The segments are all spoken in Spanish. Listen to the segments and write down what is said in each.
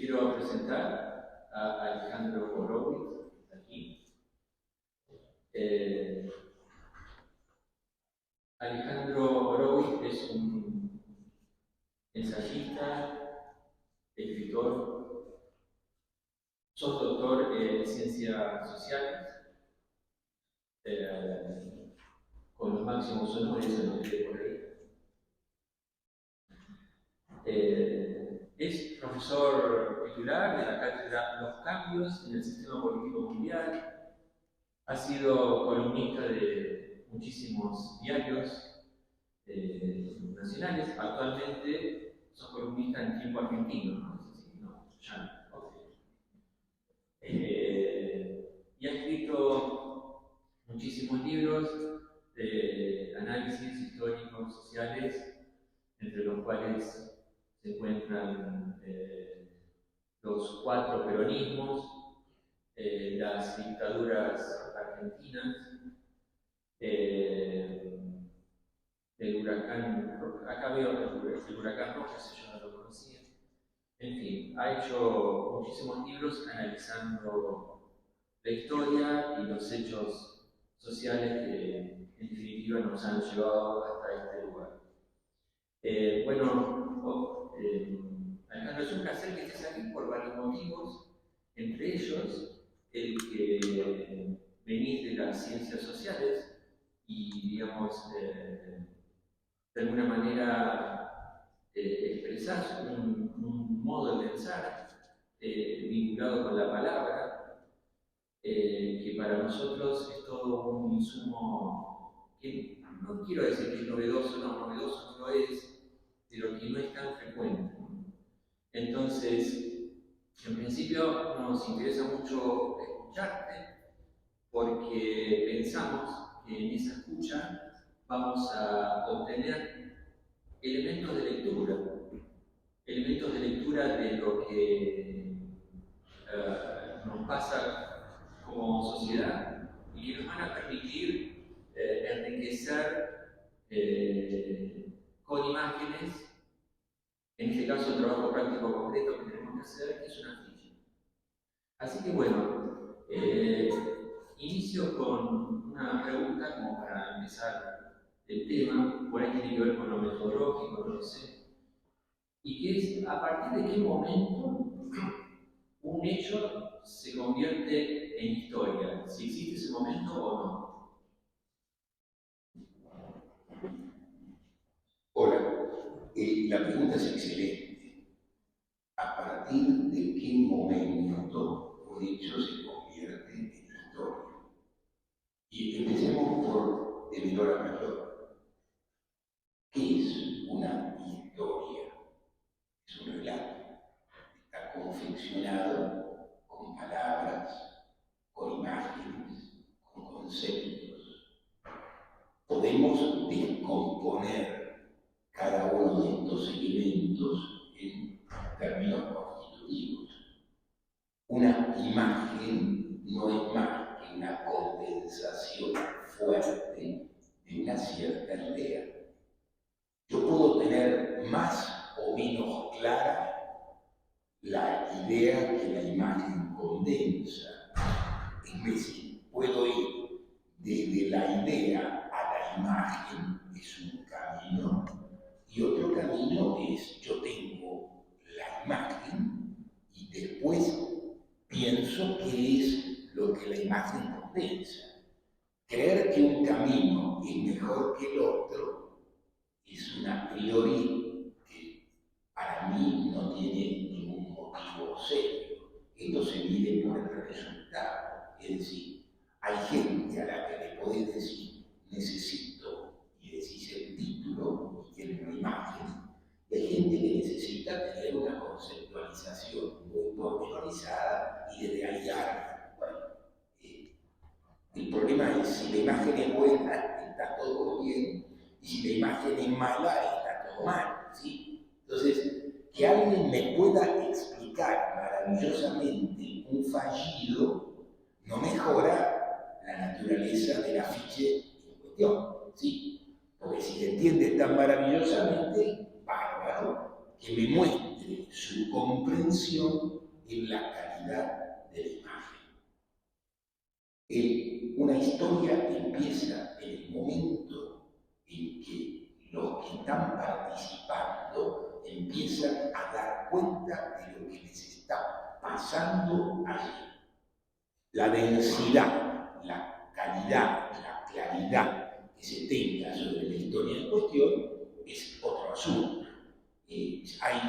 quiero presentar a Alejandro Horowitz, aquí. Alejandro Horowitz es un ensayista, escritor, sos doctor en ciencias sociales, con los máximos honores, anoté por ahí. Es profesor titular de la cátedra Los Cambios en el Sistema Político Mundial. Ha sido columnista de muchísimos diarios nacionales. Actualmente sos columnista en Tiempo Argentino, ¿no? No, ya, okay. Y ha escrito muchísimos libros de análisis históricos, sociales, entre los cuales se encuentran los 4 peronismos, las dictaduras argentinas, el huracán, acá veo el huracán Rojas, yo no lo conocía. En fin, ha hecho muchísimos libros analizando la historia y los hechos sociales que en definitiva nos han llevado hasta este lugar. Alejandro, es un placer que estés aquí por varios motivos, entre ellos el que venís de las ciencias sociales y, digamos, de alguna manera expresás un modo de pensar vinculado con la palabra, que para nosotros es todo un insumo que no quiero decir que es novedoso no lo es, pero que no es tan frecuente. Entonces, en principio nos interesa mucho escucharte, porque pensamos que en esa escucha vamos a obtener elementos de lectura de lo que nos pasa como sociedad y que nos van a permitir enriquecer con imágenes, en este caso el trabajo práctico concreto que tenemos que hacer, que es una ficha. Así que bueno, inicio con una pregunta como para empezar el tema, por ahí tiene que ver con lo metodológico, no lo sé, y que es a partir de qué momento un hecho se convierte en historia, si existe ese momento o no. Hola, la pregunta es excelente. ¿A partir de qué momento un hecho se convierte en historia? Y empecemos por de menor a mayor. ¿Qué es una historia? Es un relato. Está confeccionado con palabras, con imágenes, con conceptos. Podemos descomponer cada uno de estos elementos en términos constitutivos. Una imagen no es más que una condensación fuerte de una cierta idea. Yo puedo tener más o menos clara la idea que la imagen condensa. Es decir, puedo ir desde la idea a la imagen, es un camino, y otro camino es yo tengo la imagen y después pienso qué es lo que la imagen condensa. Creer que un camino es mejor que el otro es una a priori que para mí no tiene ningún motivo serio. Esto se mide por el resultado. Es decir, hay gente a la que le podés decir necesito y decís el título y tiene una imagen. Y hay gente que necesita tener una conceptualización muy pormenorizada y desde ahí arma. Bueno, el problema es si la imagen es buena, está todo bien, y si la imagen es mala, está todo mal, ¿sí? Entonces, que alguien me pueda explicar maravillosamente un fallido no mejora la naturaleza del afiche en cuestión, ¿sí? Porque si se entiende tan maravillosamente, bárbaro, que me muestre su comprensión en la calidad de la imagen. Una historia empieza en el momento en que los que están participando empiezan a dar cuenta de lo que les está pasando allí. La densidad, la calidad, la claridad que se tenga sobre la historia en cuestión es otro asunto. Hay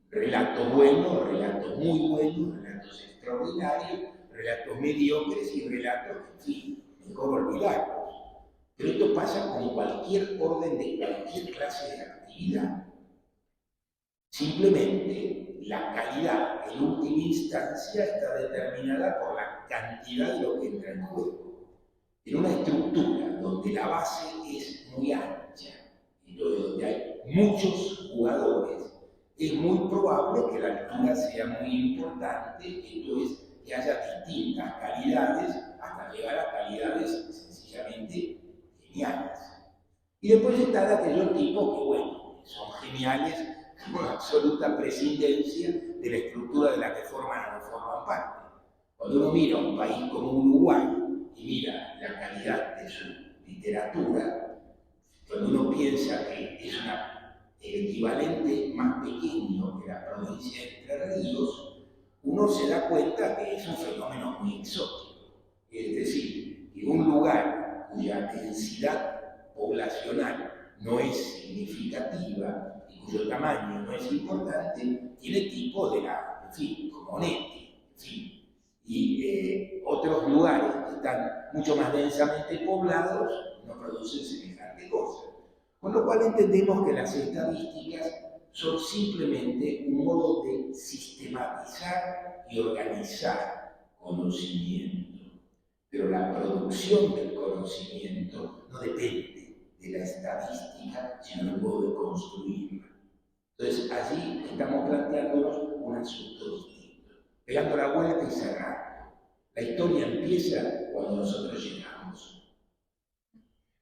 relatos buenos, relatos muy buenos, relatos extraordinarios, relatos mediocres y relatos, en fin, mejor olvidarlos. Pero esto pasa con cualquier orden de cualquier clase de actividad. Simplemente la calidad, en última instancia, está determinada por la cantidad de lo que entra en juego. En una estructura donde la base es muy ancha, entonces donde hay muchos jugadores, es muy probable que la altura sea muy importante, entonces que haya distintas calidades hasta llegar a calidades sencillamente geniales. Y después están aquellos tipos que, bueno, son geniales con absoluta prescindencia de la estructura de la que forman o no forman parte. Cuando uno mira un país como Uruguay y mira la calidad de su literatura, cuando uno piensa que es el equivalente más pequeño de la provincia de Entre Ríos, uno se da cuenta que es un fenómeno muy exótico. Es decir, que un lugar cuya densidad poblacional no es significativa y cuyo tamaño no es importante, tiene tipo de en fin, como Neti, en fin. Y otros lugares que están mucho más densamente poblados no producen semejante cosa. Con lo cual entendemos que las estadísticas son simplemente un modo de sistematizar y organizar conocimiento. Pero la producción del conocimiento no depende de la estadística, sino del modo de construirla. Entonces, allí estamos planteándonos un asunto distinto, pegando la vuelta y cerrando. La historia empieza cuando nosotros llegamos.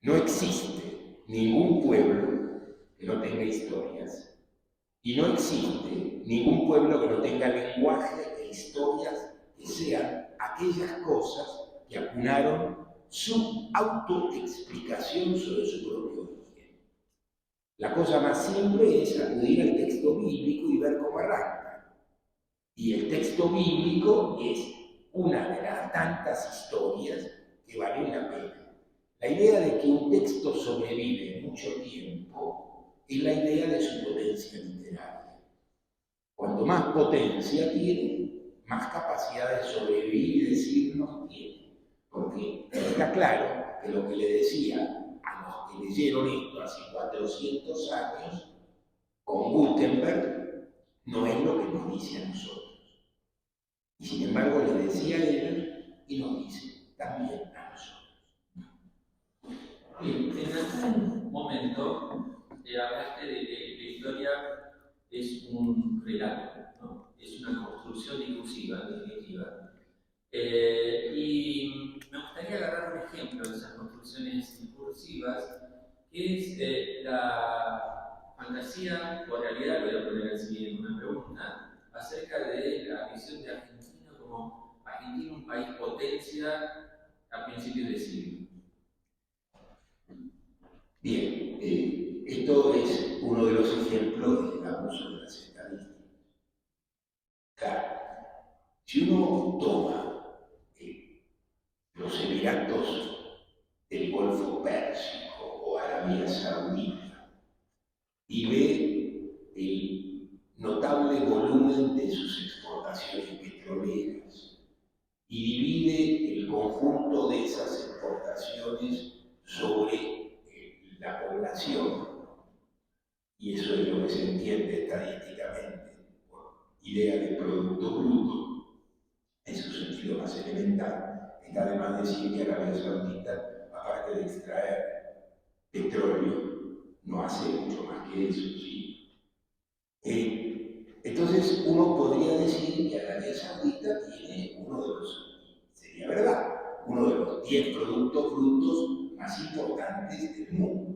No existe ningún pueblo que no tenga historias, y no existe ningún pueblo que no tenga lenguaje e historias que sean aquellas cosas que acunaron su autoexplicación sobre su propio origen. La cosa más simple es acudir al texto bíblico y ver cómo arranca. Y el texto bíblico es una de las tantas historias que valen la pena. La idea de que un texto sobrevive mucho tiempo es la idea de su potencia literaria. Cuanto más potencia tiene, más capacidad de sobrevivir y decirnos tiene. Porque está claro que lo que le decía a los que leyeron esto hace 400 años, con Gutenberg, no es lo que nos dice a nosotros. Y sin embargo le decía a ellos y nos dice también a nosotros. Bien, en algún momento hablaste de que la historia es un relato, ¿no? Es una construcción discursiva, en definitiva. Y me gustaría agarrar un ejemplo de esas construcciones discursivas, que es la fantasía o realidad, lo voy a poner así en una pregunta, acerca de la visión de Argentina como Argentina un país potencia a principios de siglo. Bien, esto es uno de los ejemplos del abuso de las estadísticas. Claro, si uno toma los Emiratos del Golfo Pérsico o Arabia Saudita y ve el notable volumen de sus exportaciones petroleras y divide el conjunto de esas exportaciones sobre la población, y eso es lo que se entiende estadísticamente por idea de Producto Bruto, en su sentido más elemental. Está de más decir que Arabia Saudita, aparte de extraer petróleo, no hace mucho más que eso, ¿sí? Entonces uno podría decir que Arabia Saudita tiene uno de los, sería verdad, uno de los 10 productos brutos más importantes del mundo.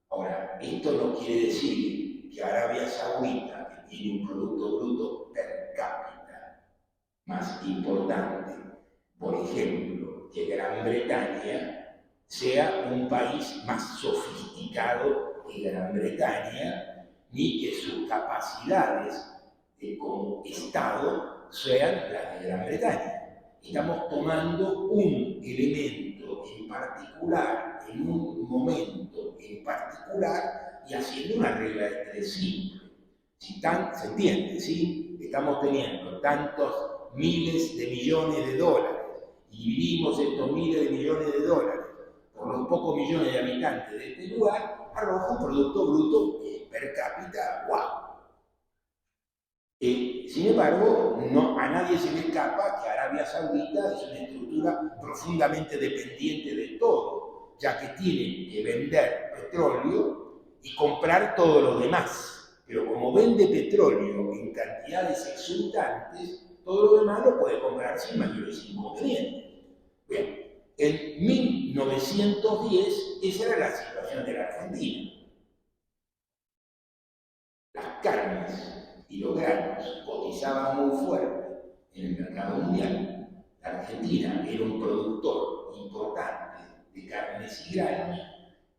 Ahora, esto no quiere decir que Arabia Saudita, que tiene un producto bruto per cápita más importante, por ejemplo, que Gran Bretaña sea un país más sofisticado que Gran Bretaña, ni que sus capacidades como Estado sean las de Gran Bretaña. Estamos tomando un elemento en particular, en un momento en particular, y haciendo una regla de tres simple. ¿Se entiende? ¿Sí? Estamos teniendo tantos miles de millones de dólares y dividimos estos miles de millones de dólares por los pocos millones de habitantes de este lugar, arroja un Producto Bruto per cápita, ¡wow! Sin embargo, a nadie se le escapa que Arabia Saudita es una estructura profundamente dependiente de todo, ya que tiene que vender petróleo y comprar todo lo demás. Pero como vende petróleo en cantidades exultantes, todo lo demás lo puede comprar sin mayores inconvenientes. Bien, en 1910 esa era la situación de la Argentina. Las carnes y los granos cotizaban muy fuerte en el mercado mundial. La Argentina era un productor importante de carnes y granos,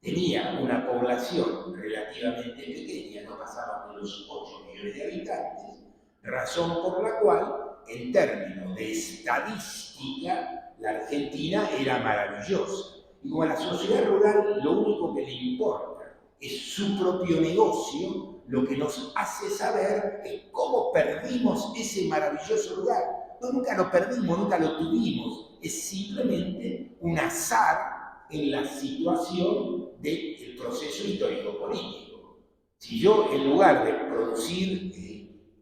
tenía una población relativamente pequeña, no pasaban de los 8 millones de habitantes, razón por la cual, en términos de estadística, la Argentina era maravillosa. Y como a la sociedad rural lo único que le importa es su propio negocio, lo que nos hace saber es cómo perdimos ese maravilloso lugar. No, nunca lo perdimos, nunca lo tuvimos. Es simplemente un azar en la situación del proceso histórico-político. Si yo, en lugar de producir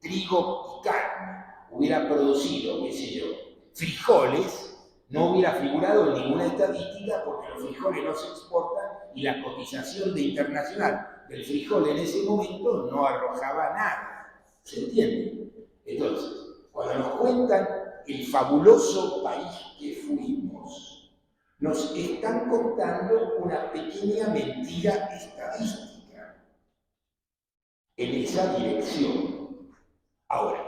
trigo y carne, hubiera producido, qué sé yo, frijoles, no hubiera figurado en ninguna estadística porque los frijoles no se exportan y la cotización internacional del frijol en ese momento no arrojaba nada. ¿Se entiende? Entonces, cuando nos cuentan el fabuloso país que fuimos, nos están contando una pequeña mentira estadística en esa dirección. Ahora,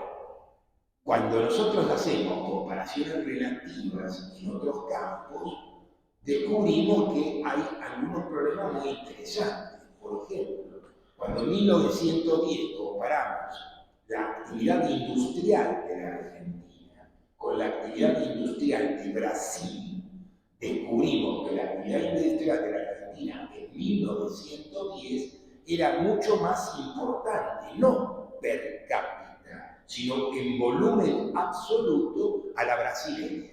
cuando nosotros hacemos comparaciones relativas en otros campos, descubrimos que hay algunos problemas muy interesantes. Por ejemplo, cuando en 1910 comparamos la actividad industrial de la Argentina con la actividad industrial de Brasil, descubrimos que la actividad industrial de la Argentina en 1910 era mucho más importante, no per cápita, sino en volumen absoluto a la brasileña.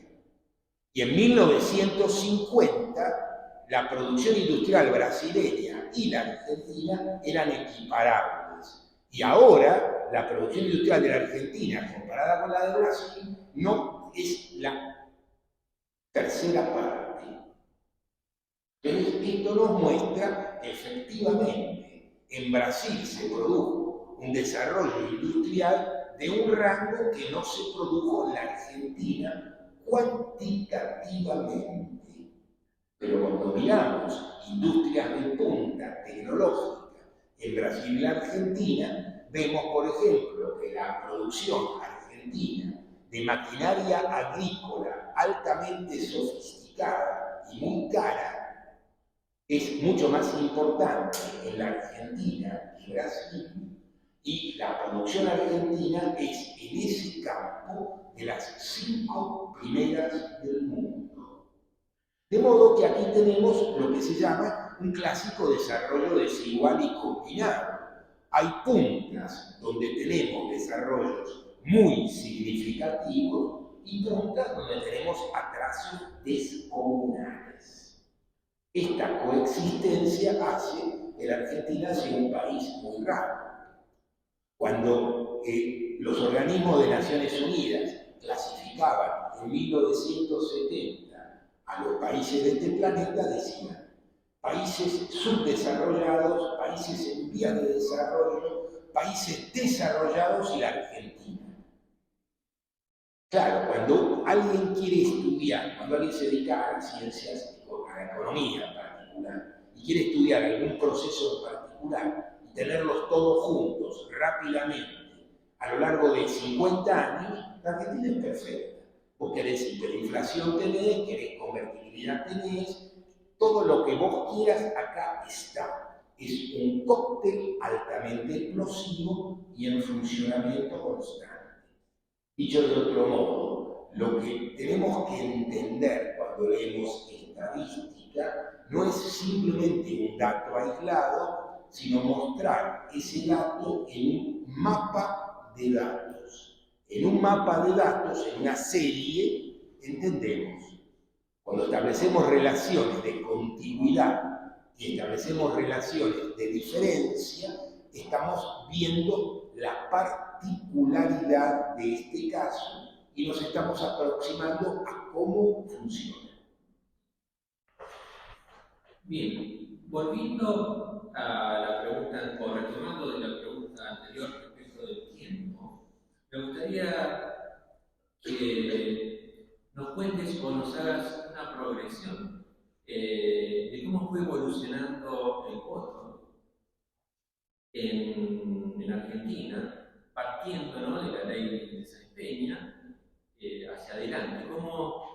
Y en 1950, la producción industrial brasileña y la argentina eran equiparables. Y ahora, la producción industrial de la Argentina, comparada con la de Brasil, no es la tercera parte. Entonces, esto nos muestra que efectivamente en Brasil se produjo un desarrollo industrial de un rango que no se produjo en la Argentina cuantitativamente. Pero cuando miramos industrias de punta tecnológica en Brasil y la Argentina, vemos, por ejemplo, que la producción argentina de maquinaria agrícola altamente sofisticada y muy cara es mucho más importante en la Argentina que en Brasil, y la producción argentina es en ese campo de las 5 primeras del mundo. De modo que aquí tenemos lo que se llama un clásico desarrollo desigual y combinado. Hay puntas donde tenemos desarrollos muy significativos y puntas donde tenemos atrasos descomunales. Esta coexistencia hace que la Argentina sea un país muy raro. Cuando los organismos de Naciones Unidas clasificaban en 1970 a los países de este planeta, decían países subdesarrollados, países en vías de desarrollo, países desarrollados y la Argentina. Claro, cuando alguien quiere estudiar, cuando alguien se dedica a las ciencias, a la economía en particular, y quiere estudiar algún proceso en particular y tenerlos todos juntos rápidamente a lo largo de 50 años, La Argentina es perfecta. Vos querés hiperinflación tenés, querés convertibilidad tenés, todo lo que vos quieras acá está. Es un cóctel altamente explosivo y en funcionamiento constante. Dicho de otro modo, lo que tenemos que entender cuando leemos estadística no es simplemente un dato aislado, sino mostrar ese dato en un mapa de datos. En un mapa de datos, en una serie, entendemos. Cuando establecemos relaciones de continuidad y establecemos relaciones de diferencia, estamos viendo la particularidad de este caso y nos estamos aproximando a cómo funciona. Bien, volviendo a la pregunta, o retomando de la pregunta anterior respecto del tiempo, me gustaría que nos cuentes o nos hagas una progresión de cómo fue evolucionando el voto en Argentina, partiendo, ¿no?, de la ley de Sáenz Peña hacia adelante.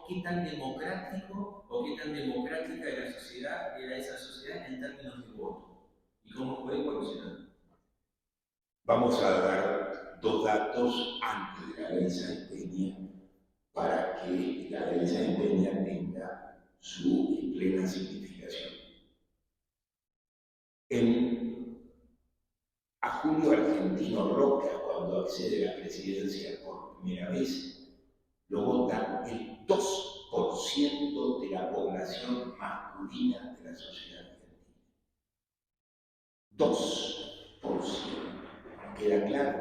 ¿Qué tan democrático o qué tan democrática era esa sociedad en términos de voto? ¿Y cómo fue evolucionando? Vamos a dar dos datos antes de la ley Sáenz Peña para que la ley Sáenz Peña tenga su plena significación. A Julio Argentino Roca, cuando accede a la presidencia por primera vez, lo vota el 2% de la población masculina de la sociedad argentina. 2%. ¿Queda claro?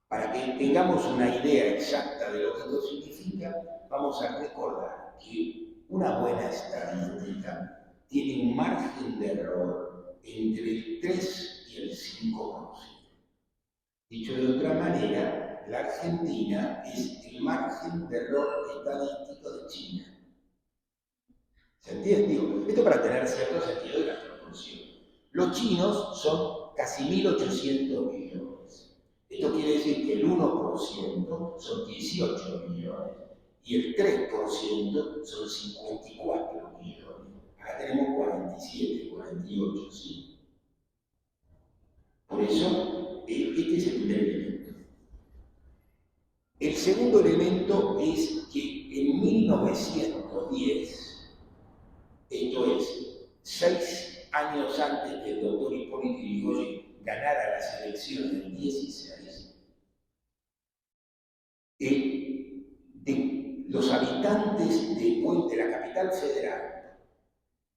Para que tengamos una idea exacta de lo que esto significa, vamos a recordar que una buena estadística tiene un margen de error entre el 3 y el 5%. Dicho de otra manera, la Argentina es el margen de error estadístico de China. ¿Se entiende? Digo, esto para tener cierto sentido de la proporción. Los chinos son casi 1.800 millones. Esto quiere decir que el 1% son 18 millones y el 3% son 54 millones. Acá tenemos 47, 48, ¿sí? Por eso, este es el primer elemento. El segundo elemento es que en 1910, esto es 6 años antes que el doctor Hipólito Yrigoyen ganara las elecciones del 16, de los habitantes de la capital federal,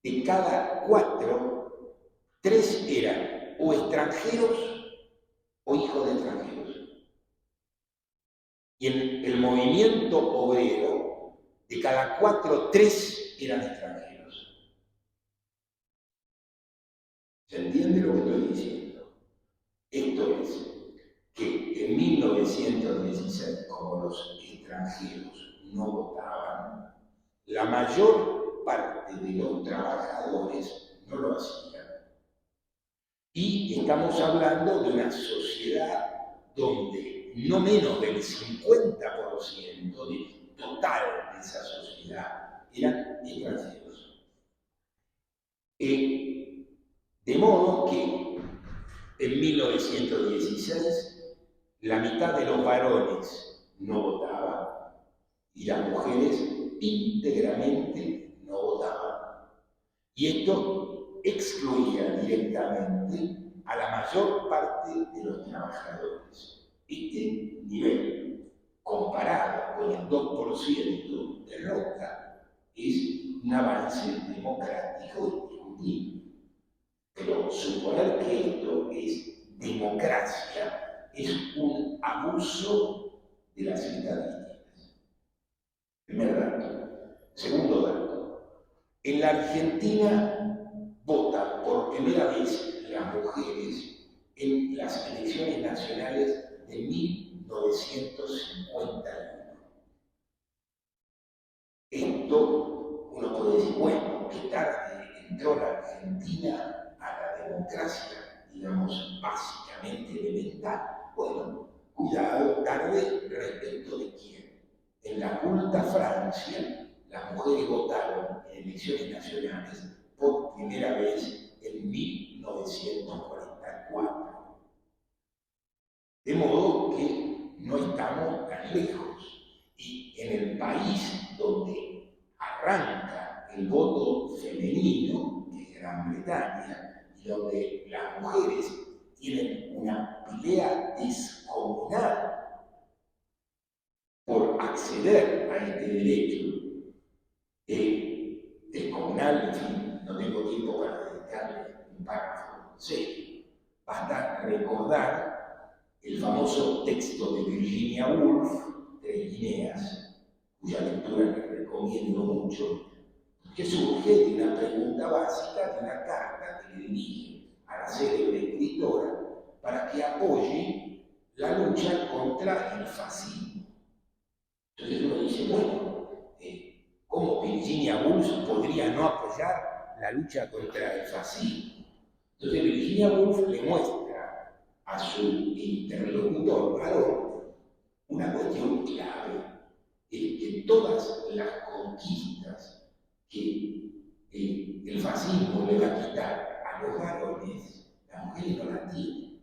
de cada 4, 3 eran o extranjeros o hijos de extranjeros. Y en el movimiento obrero, de cada 4, 3 eran extranjeros. ¿Se entiende lo que estoy diciendo? Esto es que en 1916, como los extranjeros no votaban, la mayor parte de los trabajadores no lo hacían. Y estamos hablando de una sociedad donde no menos del 50% del total de esa sociedad eran extranjeros. De modo que en 1916 la mitad de los varones no votaban y las mujeres íntegramente no votaban. Y esto excluía directamente a la mayor parte de los trabajadores. Este nivel, comparado con el 2% de Roca, es un avance democrático indiscutible. Pero suponer que esto es democracia es un abuso de las estadísticas. Primer dato. Segundo dato. En la Argentina votan por primera vez las mujeres en las elecciones nacionales de 1951. Esto, uno puede decir, bueno, qué tarde entró la Argentina a la democracia, digamos, básicamente elemental. Bueno, cuidado, tarde respecto de quién. En la culta Francia, las mujeres votaron en elecciones nacionales por primera vez en 1944. De modo que no estamos tan lejos. Y en el país donde arranca el voto femenino, que es Gran Bretaña, y donde las mujeres tienen una pelea descomunal por acceder a este derecho, descomunal, en fin, no tengo tiempo para dedicarle un párrafo, sí, basta recordar el famoso texto de Virginia Woolf, Tres Guineas, cuya lectura les recomiendo mucho, que surge de una pregunta básica de una carta que le dirige a la célebre escritora para que apoye la lucha contra el fascismo. Entonces uno dice, bueno, ¿cómo Virginia Woolf podría no apoyar la lucha contra el fascismo? Entonces Virginia Woolf le muestra a su interlocutor varón una cuestión clave, es que todas las conquistas que el fascismo le va a quitar a los varones, las mujeres no las tienen.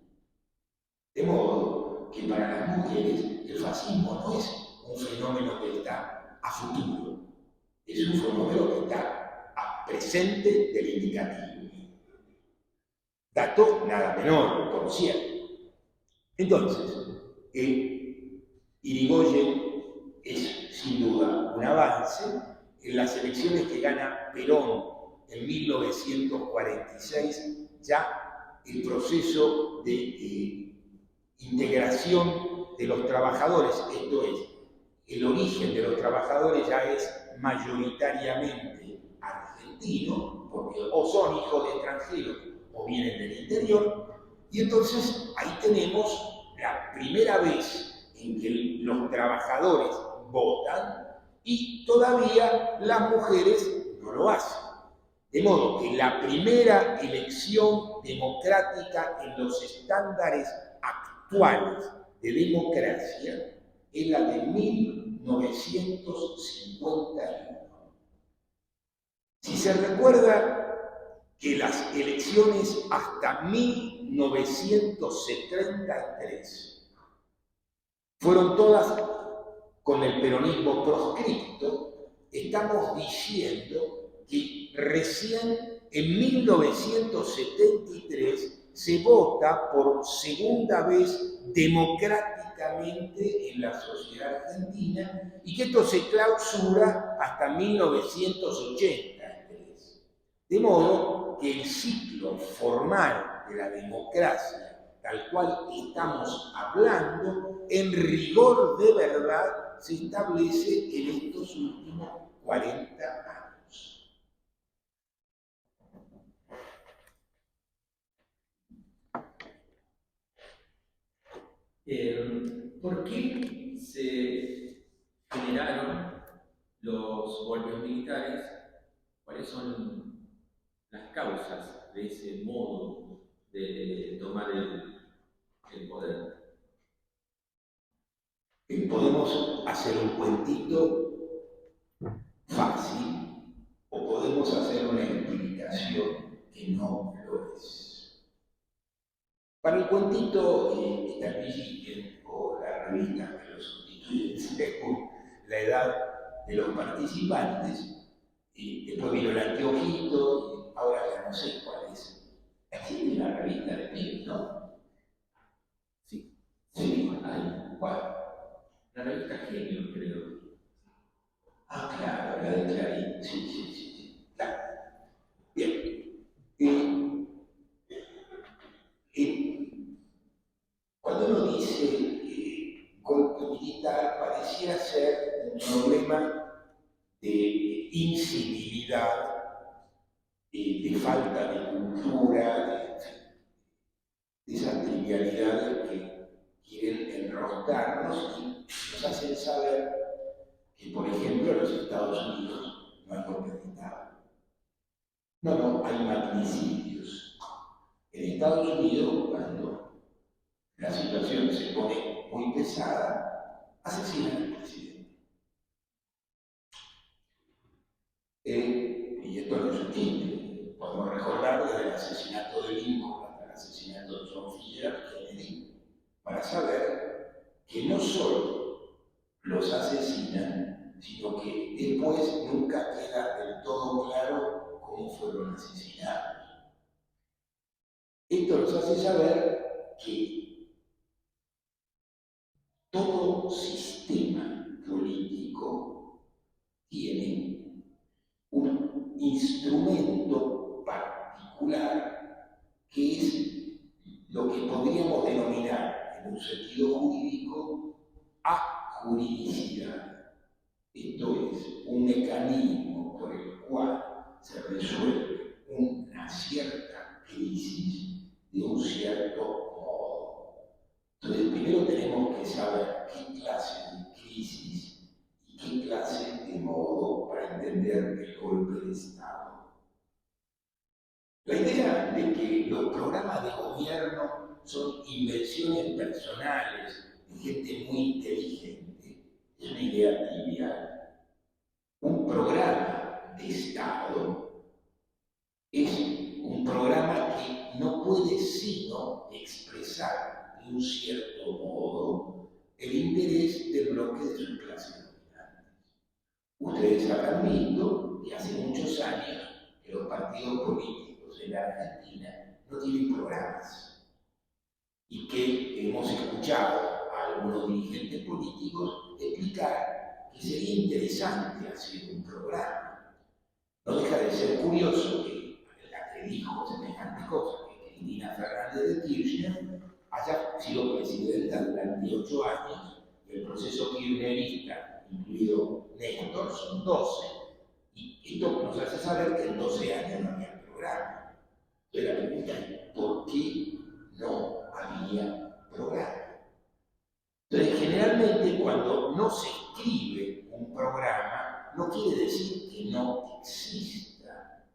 De modo que para las mujeres el fascismo no es un fenómeno que está a futuro, es un fenómeno que está a presente del indicativo. Dato nada menor, por cierto. Entonces, Irigoyen es sin duda un avance. En las elecciones que gana Perón en 1946, ya el proceso de integración de los trabajadores, esto es, el origen de los trabajadores ya es mayoritariamente argentino, porque o son hijos de extranjeros o vienen del interior, y entonces ahí tenemos la primera vez en que los trabajadores votan y todavía las mujeres no lo hacen. De modo que la primera elección democrática en los estándares actuales de democracia es la de 1951. Si se recuerda que las elecciones hasta 1973 fueron todas con el peronismo proscripto, estamos diciendo que recién en 1973 se vota por segunda vez democráticamente en la sociedad argentina y que esto se clausura hasta 1983. De modo que el ciclo formal de la democracia, tal cual estamos hablando, en rigor de verdad se establece en estos últimos 40 años. ¿Por qué se generaron los golpes militares? ¿Cuáles son las causas de ese modo de tomar el poder? Podemos hacer un cuentito fácil o podemos hacer una explicación que no lo es. Para el cuentito está el Villiquen o la revista que lo sustituye según la edad de los participantes, y después vino el anteojito y ahora ya no sé cuál es. Existe la revista de pibes, ¿no? Sí. Sí, hay. ¿Cuál? La revista Genio, creo. Ah, claro, la de Clarín. Sí. Claro. Bien. Cuando uno dice golpe militar, pareciera ser un problema de incivilidad, de falta de cultura, de esas trivialidades que quieren enroscarnos y nos hacen saber que, por ejemplo, en los Estados Unidos no hay golpe de Estado. No, hay magnicidios. En Estados Unidos, cuando la situación se pone muy pesada, asesinan al presidente. Y esto no es un chiste. Podemos recordar desde el asesinato de Lincoln hasta el asesinato de John F. Kennedy, para saber que no solo los asesinan, sino que después nunca queda del todo claro cómo fueron asesinados. Esto nos hace saber que todo sistema político tiene un instrumento particular que es lo que podríamos denominar en un sentido jurídico ajuridicidad. Esto es un mecanismo por el cual se resuelve una cierta crisis de un cierto modo. Entonces, primero tenemos que saber qué clase de crisis y qué clase de modo para entender el golpe de Estado. La idea de que los programas de gobierno son invenciones personales de gente muy inteligente es una idea trivial. Un programa de Estado es un programa que no puede sino expresar de un cierto modo el interés del bloque de su clase dominante. Ustedes habrán visto que hace muchos años que los partidos políticos en la Argentina no tienen programas y que hemos escuchado a algunos dirigentes políticos explicar que sería interesante hacer un programa. No deja de ser curioso que la que dijo semejante cosa, que Cristina Fernández de Kirchner haya sido presidenta durante 8 años, y el proceso kirchnerista, incluido Néstor, son 12, y esto nos hace saber que en 12 años no había programa. Entonces la pregunta es, ¿por qué no había programa? Entonces, generalmente cuando no se escribe un programa, no quiere decir que no exista.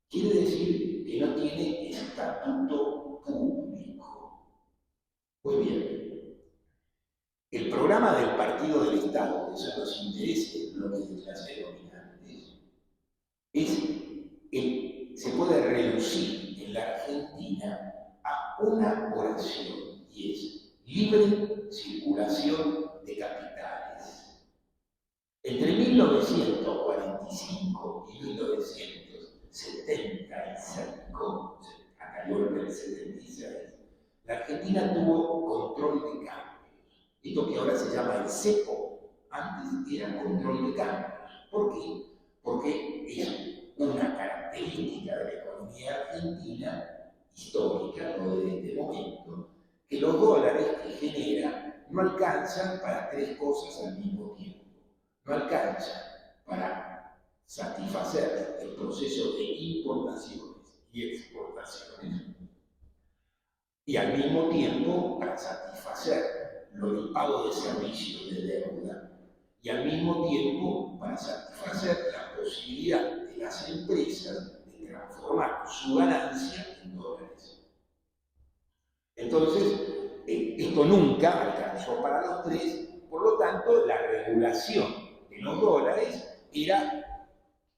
Quiere decir que no tiene estatuto público. Muy bien. El programa del Partido del Estado, que son los intereses del bloque de clase dominantes, se puede reducir en la Argentina a una oración, y es libre circulación de capitales. Entre 1945 y 1975, hasta el golpe del 76, la Argentina tuvo control de cambios. Esto que ahora se llama el cepo, antes era control de cambios. ¿Por qué? Porque es una característica de la economía argentina histórica, no de este momento, que los dólares que genera no alcanzan para 3 cosas al mismo tiempo. No alcanzan para satisfacer el proceso de importaciones y exportaciones, y al mismo tiempo para satisfacer el pago de servicios de deuda, y al mismo tiempo para satisfacer la posibilidad de las empresas de transformar su ganancia en dólares. Entonces, esto nunca alcanzó para los 3, por lo tanto, la regulación de los dólares era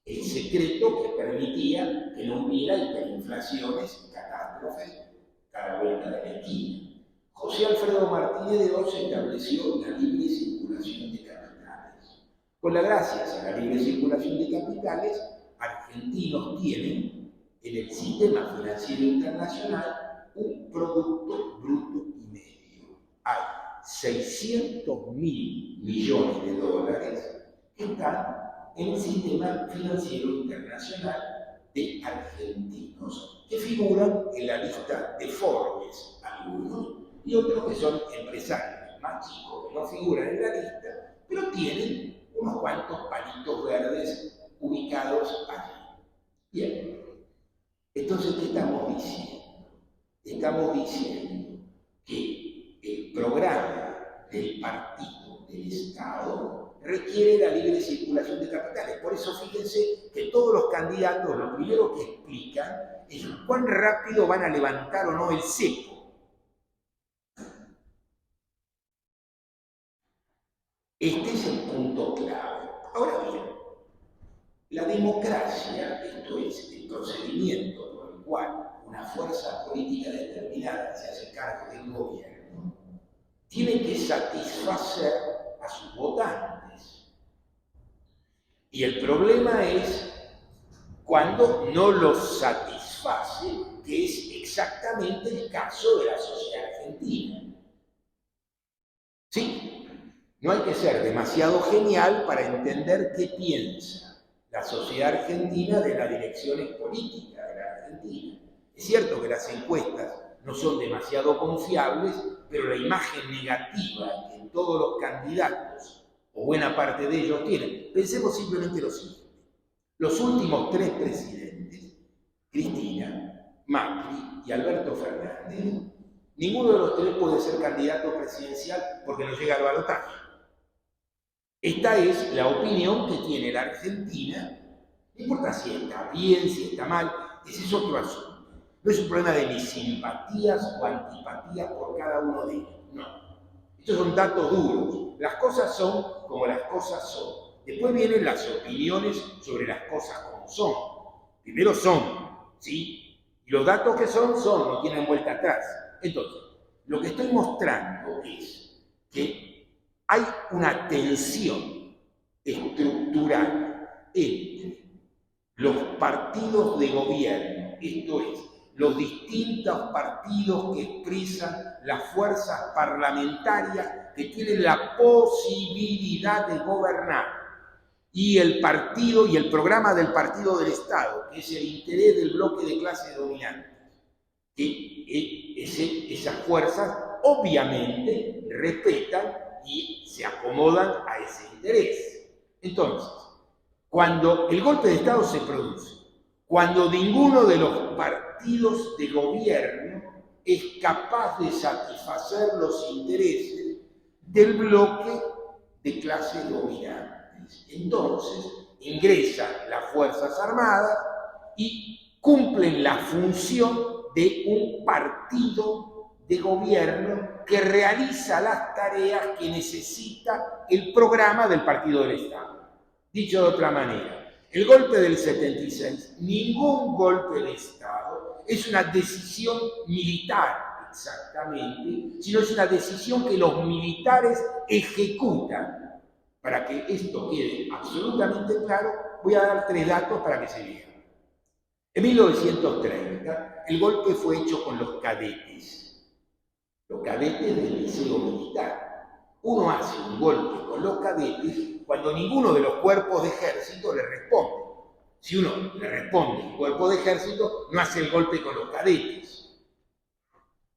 el secreto que permitía que no hubiera hiperinflaciones y catástrofes cada vuelta de la esquina. José Alfredo Martínez de Oz estableció la libre circulación de capitales. Con la gracias a la libre circulación de capitales, argentinos tienen en el sistema financiero internacional un producto bruto y medio. Hay 600.000 millones de dólares que están en el sistema financiero internacional de argentinos, que figuran en la lista de Forbes, algunos, y otros que son empresarios más chicos que no figuran en la lista, pero tienen unos cuantos palitos verdes ubicados allí. Bien, entonces, ¿qué estamos diciendo? Estamos diciendo que el programa del partido del Estado requiere la libre circulación de capitales. Por eso fíjense que todos los candidatos lo primero que explican es cuán rápido van a levantar o no el cepo. Este es el punto clave. Ahora bien, la democracia, esto es el procedimiento por el cual una fuerza política determinada se hace cargo del gobierno, tiene que satisfacer a sus votantes. Y el problema es cuando no los satisface, que es exactamente el caso de la sociedad argentina. Sí, no hay que ser demasiado genial para entender qué piensa la sociedad argentina de las direcciones políticas de la Argentina. Es cierto que las encuestas no son demasiado confiables, pero la imagen negativa que todos los candidatos, o buena parte de ellos, tienen. Pensemos simplemente lo siguiente. Los últimos 3 presidentes, Cristina, Macri y Alberto Fernández, ninguno de los 3 puede ser candidato presidencial porque no llega al balotaje. Esta es la opinión que tiene la Argentina, no importa si está bien, si está mal, ese es otro asunto. No es un problema de mis simpatías o antipatías por cada uno de ellos, no. Estos son datos duros. Las cosas son como las cosas son. Después vienen las opiniones sobre las cosas como son. Primero son, ¿sí? Y los datos que son, no tienen vuelta atrás. Entonces, lo que estoy mostrando es que hay una tensión estructural entre los partidos de gobierno, esto es, los distintos partidos que expresan las fuerzas parlamentarias que tienen la posibilidad de gobernar, y el partido y el programa del partido del Estado, que es el interés del bloque de clase dominante, que esas fuerzas obviamente respetan y se acomodan a ese interés. Entonces, cuando el golpe de Estado se produce, cuando ninguno de los partidos de gobierno es capaz de satisfacer los intereses del bloque de clases dominantes, entonces ingresan las Fuerzas Armadas y cumplen la función de un partido de gobierno que realiza las tareas que necesita el programa del partido del Estado. Dicho de otra manera, el golpe del 76, ningún golpe de Estado, es una decisión militar exactamente, sino es una decisión que los militares ejecutan. Para que esto quede absolutamente claro, voy a dar 3 datos para que se vean. En 1930, el golpe fue hecho con los cadetes del liceo militar. Uno hace un golpe con los cadetes cuando ninguno de los cuerpos de ejército le responde. Si uno le responde el cuerpo de ejército, no hace el golpe con los cadetes.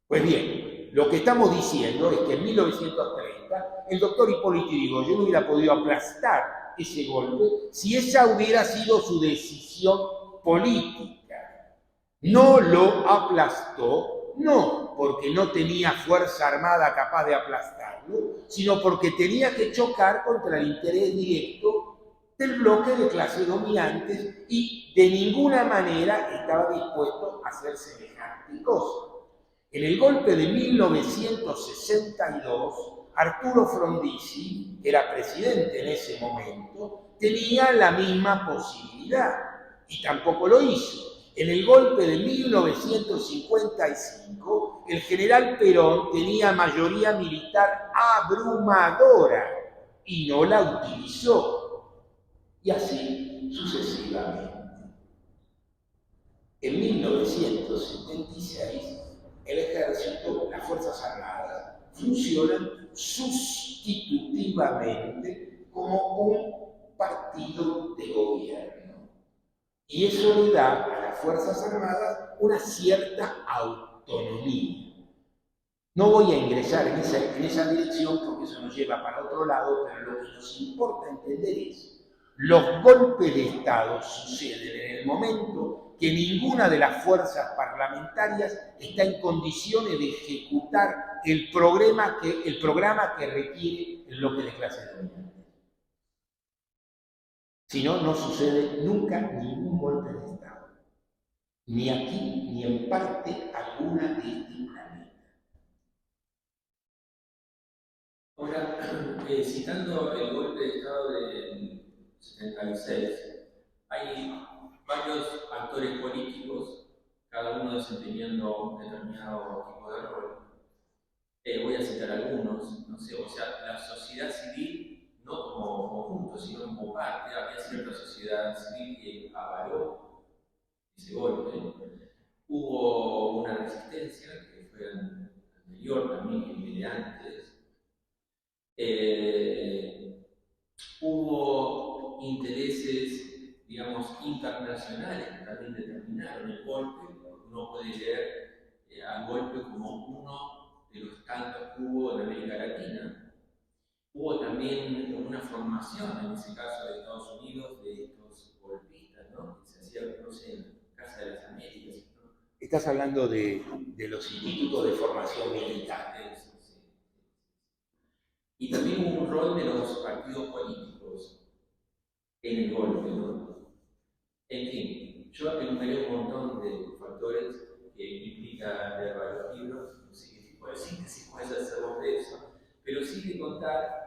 Pues bien, lo que estamos diciendo es que en 1930 el doctor Hipólito Yrigoyen no hubiera podido aplastar ese golpe si esa hubiera sido su decisión política. No lo aplastó, no porque no tenía fuerza armada capaz de aplastarlo, sino porque tenía que chocar contra el interés directo del bloque de clases dominantes y de ninguna manera estaba dispuesto a hacer semejante cosa. En el golpe de 1962, Arturo Frondizi, que era presidente en ese momento, tenía la misma posibilidad y tampoco lo hizo. En el golpe de 1955, el general Perón tenía mayoría militar abrumadora y no la utilizó. Y así sucesivamente. En 1976, el ejército, las Fuerzas Armadas, funcionan sustitutivamente como un partido de gobierno. Y eso le da a las Fuerzas Armadas una cierta autonomía. No voy a ingresar en esa dirección porque eso nos lleva para otro lado, pero lo que nos importa entender es los golpes de Estado suceden en el momento que ninguna de las fuerzas parlamentarias está en condiciones de ejecutar el programa que requiere el bloque de clase dominante. Si no, no sucede nunca ningún golpe de Estado. Ni aquí, ni en parte alguna de este planeta. Ahora, citando el golpe de Estado del 76, hay varios actores políticos, cada uno desempeñando un determinado tipo de rol. Voy a citar algunos, no sé, o sea, la sociedad civil, no como conjunto, sino como parte, había cierta sociedad civil que avaló ese golpe. Hubo una resistencia que fue anterior también, que viene antes. Hubo intereses, digamos, internacionales que también determinaron el golpe. Uno puede leer al golpe como uno de los tantos que hubo en América Latina. Hubo también una formación, en ese caso de Estados Unidos, de estos golpistas, ¿no? Que se hacía, no sé, en Casa de las Américas, ¿no? Estás hablando de los institutos de formación militar. Eso, sí. Y también hubo un rol de los partidos políticos en el golpe, ¿no? En fin, yo enumeré un montón de factores que implica leer varios libros, no sé qué tipo de síntesis puedes hacer vos de eso, pero sí de contar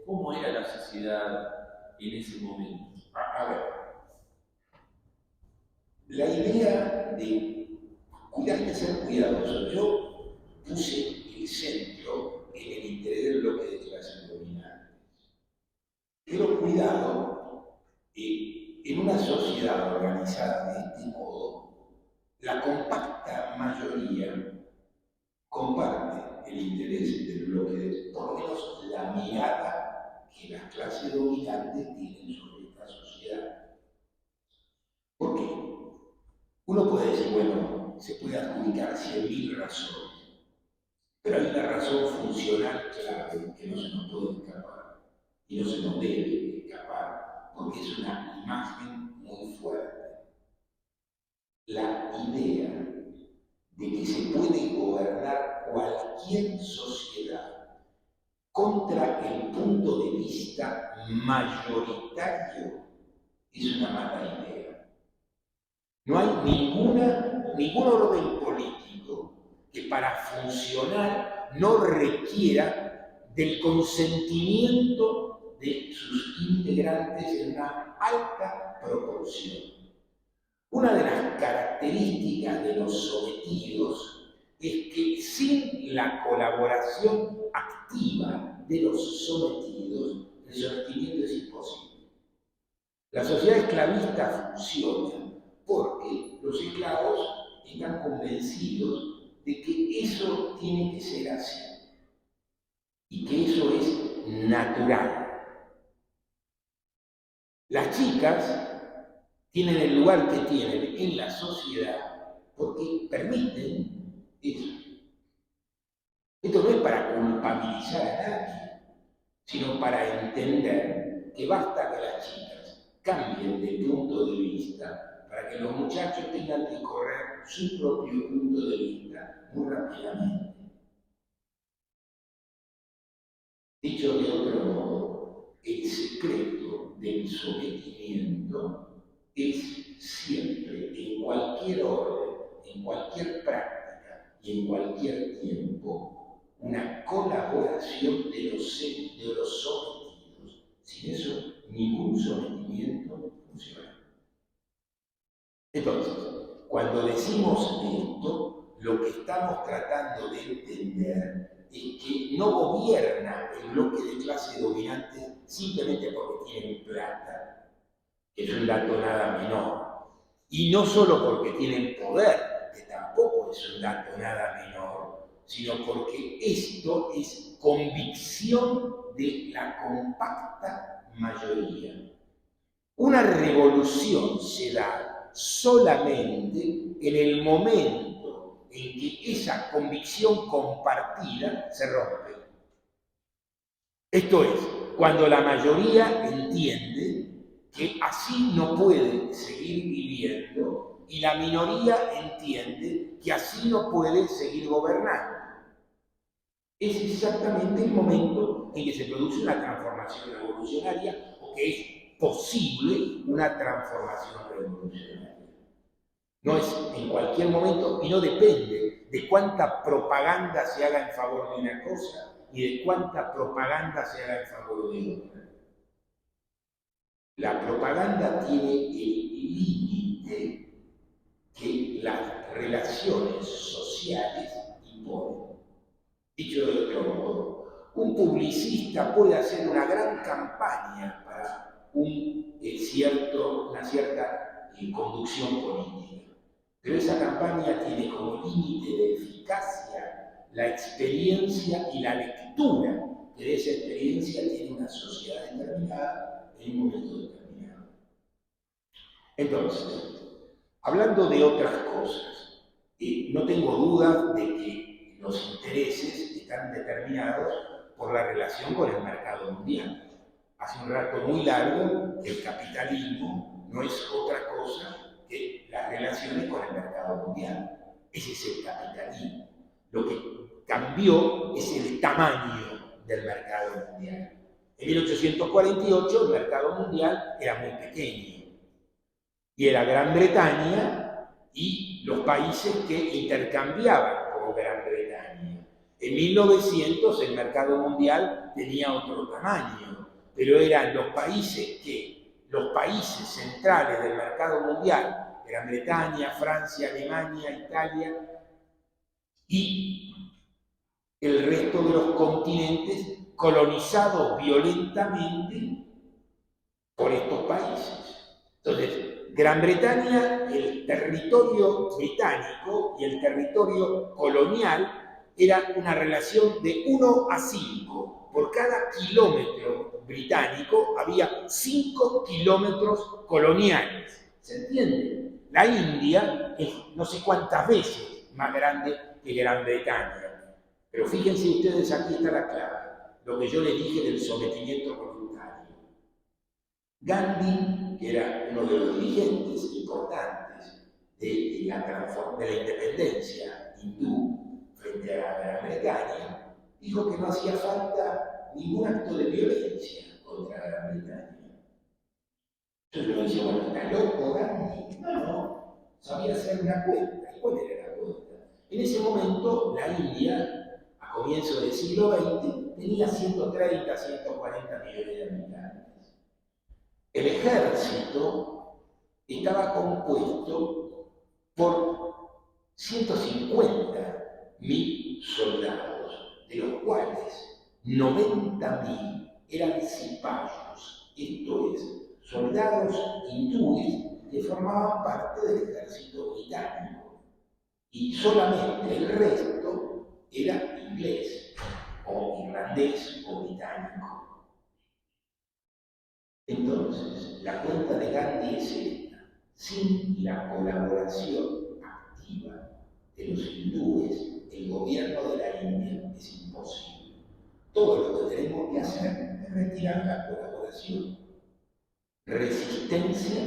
cómo era la sociedad en ese momento. A ver, la idea de cuidar, de ser cuidadoso, yo puse el centro en el interés del bloque de clases dominantes. Pero cuidado, en una sociedad organizada de este modo, la compacta mayoría comparte el interés del bloque, por lo menos la mirada que las clases dominantes tienen sobre esta sociedad. ¿Por qué? Uno puede decir, bueno, se puede adjudicar 100.000 razones, pero hay una razón funcional clave que no se nos puede escapar y no se nos debe escapar, porque es una imagen muy fuerte. La idea de que se puede gobernar cualquier sociedad contra el punto de vista mayoritario es una mala idea. No hay ningún orden político que para funcionar no requiera del consentimiento de sus integrantes en una alta proporción. Una de las características de los sometidos es que sin la colaboración activa de los sometidos, el sometimiento es imposible. La sociedad esclavista funciona porque los esclavos están convencidos de que eso tiene que ser así y que eso es natural. Las chicas tienen el lugar que tienen en la sociedad porque permiten eso. Esto no es para culpabilizar a nadie, sino para entender que basta que las chicas cambien de punto de vista para que los muchachos tengan que correr su propio punto de vista muy rápidamente. Dicho de otro modo, el secreto del sometimiento es siempre, en cualquier orden, en cualquier práctica y en cualquier tiempo, una colaboración de los sometidos. Sin eso, ningún sometimiento funciona. Entonces, cuando decimos esto, lo que estamos tratando de entender es que no gobierna el bloque de clase dominante simplemente porque tienen plata, que es un dato nada menor, y no solo porque tienen poder, que tampoco es un dato nada menor, sino porque esto es convicción de la compacta mayoría. Una revolución se da solamente en el momento en que esa convicción compartida se rompe. Esto es, cuando la mayoría entiende que así no puede seguir viviendo y la minoría entiende que así no puede seguir gobernando. Es exactamente el momento en que se produce una transformación revolucionaria o que es posible una transformación revolucionaria. No es en cualquier momento y no depende de cuánta propaganda se haga en favor de una cosa y de cuánta propaganda se haga en favor de otra. La propaganda tiene el límite que las relaciones sociales imponen. Dicho de otro modo, un publicista puede hacer una gran campaña para una cierta conducción política, pero esa campaña tiene como límite de eficacia la experiencia y la lectura que de esa experiencia tiene una sociedad determinada en un momento determinado. Entonces, hablando de otras cosas, no tengo duda de que los intereses están determinados por la relación con el mercado mundial. Hace un rato muy largo que el capitalismo no es otra cosa que las relaciones con el mercado mundial. Ese es el capitalismo. Lo que cambió es el tamaño del mercado mundial. En 1848 el mercado mundial era muy pequeño y era Gran Bretaña y los países que intercambiaban con Gran Bretaña. En 1900 el mercado mundial tenía otro tamaño, pero eran los países centrales del mercado mundial, Gran Bretaña, Francia, Alemania, Italia y el resto de los continentes colonizados violentamente por estos países. Entonces, Gran Bretaña, el territorio británico y el territorio colonial era una relación de 1 a 5. Por cada kilómetro británico había 5 kilómetros coloniales. ¿Se entiende? La India es no sé cuántas veces más grande que Gran Bretaña. Pero fíjense ustedes, aquí está la clave. Lo que yo les dije del sometimiento voluntario. Gandhi, que era uno de los dirigentes importantes de la independencia hindú frente a la Gran Bretaña, dijo que no hacía falta ningún acto de violencia contra la Gran Bretaña. Entonces uno dice, bueno, ¿está loco Gandhi? No, sabía hacer una cuenta. ¿Y cuál era la cuenta? En ese momento, la India, a comienzos del siglo XX, tenía 130, 140 millones de habitantes. El ejército estaba compuesto por 150.000 soldados, de los cuales 90.000 eran cipayos, esto es, soldados hindúes que formaban parte del ejército británico. Y solamente el resto era inglés, o irlandés, o británico. Entonces, la cuenta de Gandhi es esta: sin la colaboración activa de los hindúes, el gobierno de la India es imposible. Todo lo que tenemos que hacer es retirar la colaboración. Resistencia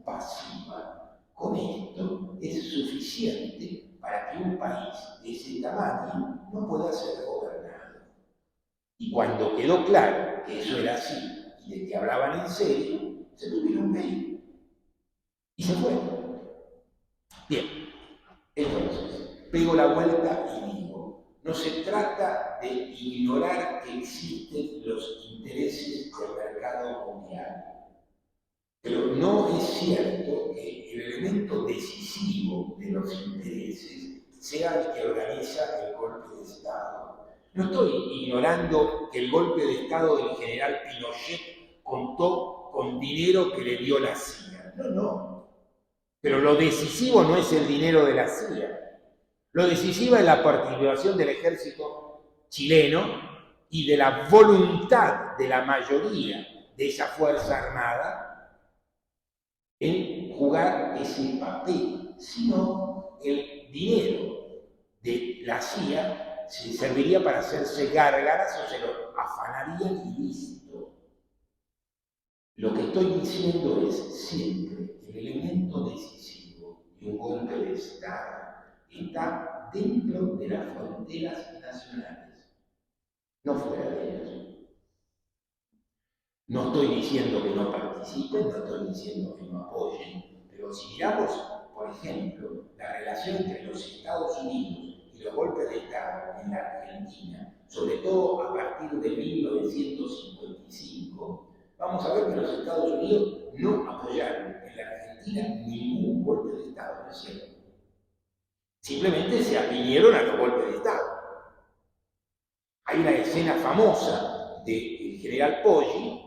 pasiva. Con esto es suficiente para que un país de ese tamaño no pueda ser gobernado. Y cuando quedó claro que eso era así, y de que hablaban en serio, se tuvieron que ir. Y se fueron. Bien, entonces, pego la vuelta y digo, no se trata de ignorar que existen los intereses del mercado mundial, pero no es cierto que el elemento decisivo de los intereses sea el que organiza el golpe de Estado. No estoy ignorando que el golpe de Estado del general Pinochet contó con dinero que le dio la CIA. No. Pero lo decisivo no es el dinero de la CIA. Lo decisivo es la participación del ejército chileno y de la voluntad de la mayoría de esa Fuerza Armada en jugar ese papel. Sino el dinero de la CIA se serviría para hacerse gárgaras o se lo afanarían y listo. Lo que estoy diciendo es siempre el elemento decisivo de un golpe de Estado está dentro de las fronteras nacionales, no fuera de ellas. No estoy diciendo que no participen, no estoy diciendo que no apoyen, pero si miramos, por ejemplo, la relación entre los Estados Unidos y los golpes de Estado en la Argentina, sobre todo a partir de 1955, vamos a ver que los Estados Unidos no apoyaron en la Argentina ningún golpe de Estado, ¿no es cierto? Simplemente se apiñaron a los golpes de Estado. Hay una escena famosa del general Poggi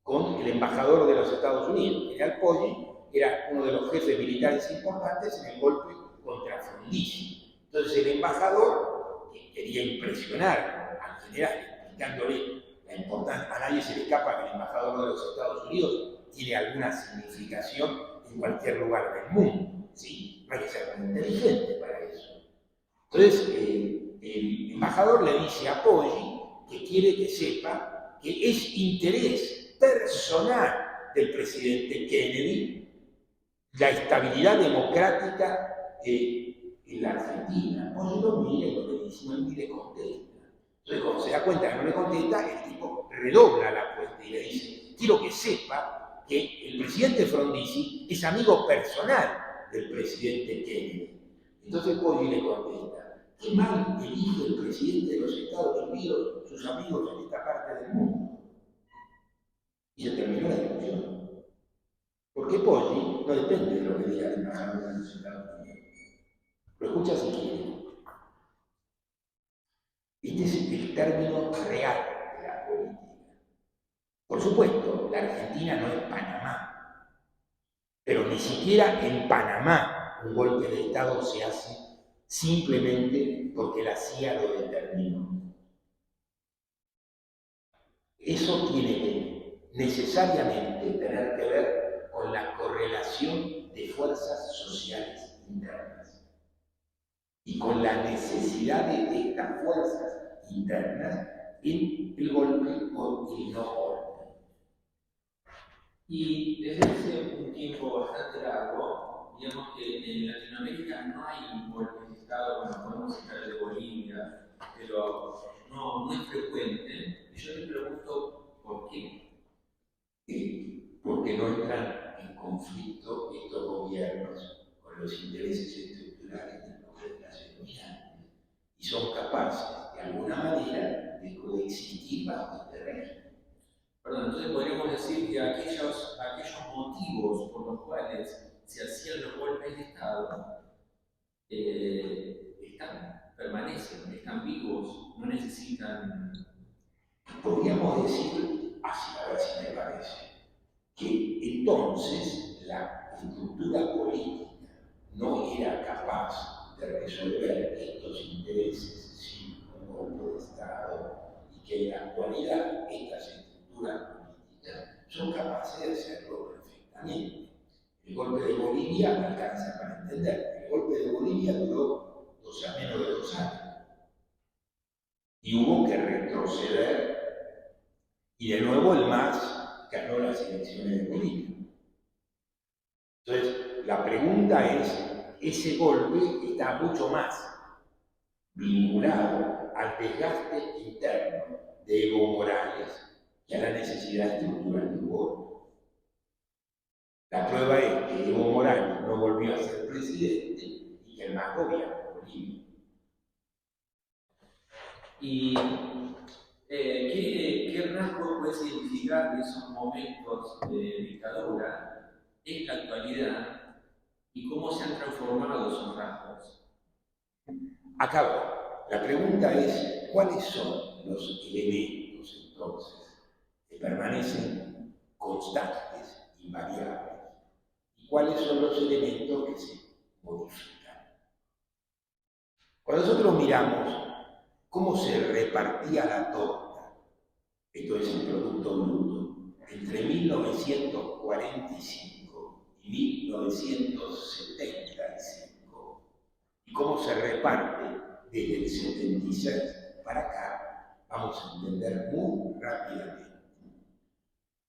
con el embajador de los Estados Unidos. El general Poggi era uno de los jefes militares importantes en el golpe contra Frondizi. Entonces el embajador, que quería impresionar al general, explicándole la importancia, a nadie se le escapa que el embajador de los Estados Unidos tiene alguna significación en cualquier lugar del mundo, ¿sí? No hay que ser muy inteligente para eso. Entonces, el embajador le dice a Poggi que quiere que sepa que es interés personal del presidente Kennedy la estabilidad democrática en la Argentina. Poggi lo mira y no le dice, no le contesta. Entonces, cuando se da cuenta que no le contesta, el tipo redobla la apuesta y le dice, quiero que sepa que el presidente Frondizi es amigo personal del presidente Kennedy. Entonces Poggi le contesta, qué mal elige el presidente de los Estados Unidos sus amigos en esta parte del mundo. Y se terminó la discusión. Porque Poggi no depende de lo que diga el embajador de los Estados Unidos. Lo escucha si quiere. Este es el término real de la política. Por supuesto, la Argentina no es Panamá, pero ni siquiera en Panamá un golpe de Estado se hace simplemente porque la CIA lo determinó. Eso tiene que necesariamente tener que ver con la correlación de fuerzas sociales internas y con la necesidad de estas fuerzas internas en el golpe o el no golpe. Y desde hace un tiempo bastante largo, digamos que en Latinoamérica no hay golpes de Estado, bueno, podemos citar el de Bolivia, pero no es frecuente. Y yo te pregunto, ¿por qué? Porque no entran en conflicto estos gobiernos con los intereses estructurales del poder nacional y son capaces, de alguna manera, de coexistir bajo este régimen. Perdón, entonces podríamos decir que aquellos motivos por los cuales se hacían los golpes de Estado permanecen, están vivos, no necesitan. Podríamos decir, así a ver si me parece, que entonces la estructura política no era capaz de resolver estos intereses sin un golpe de Estado y que en la actualidad estas estructuras políticas son capaces de hacerlo perfectamente. El golpe de Bolivia alcanza para entender. El golpe de Bolivia duró menos de 2 años y hubo que retroceder y de nuevo el MAS ganó las elecciones de Bolivia. Entonces, la pregunta es, ese golpe está mucho más vinculado al desgaste interno de Evo Morales que a la necesidad estructural de un golpe. La prueba es que Evo Morales no volvió a ser presidente y que el MAS gobierna Bolivia. ¿Y qué rasgo puedes identificar de esos momentos de dictadura en la actualidad y cómo se han transformado esos rasgos? Acabo. La pregunta es, ¿cuáles son los elementos entonces que permanecen constantes, invariables? ¿Y cuáles son los elementos que se modifican? Cuando nosotros miramos cómo se repartía la torta, esto es el Producto Bruto, entre 1945 y 1975, y cómo se reparte desde el 76 para acá, vamos a entender muy rápidamente.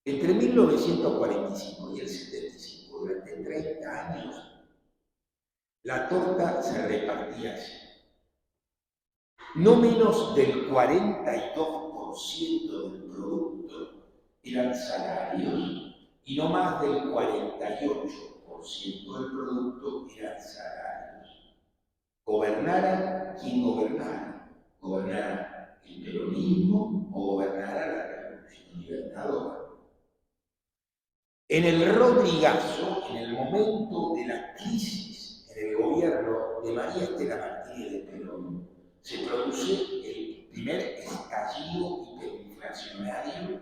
Entre 1945 y el 75, durante 30 años, la torta se repartía así. No menos del 42% del producto eran salarios y no más del 48% del producto eran salarios. Gobernara quien gobernara el peronismo o gobernara la Revolución Libertadora. En el Rodrigazo, en el momento de la crisis en el gobierno de María Estela Martínez de Perón, se produce el primer estallido hiperinflacionario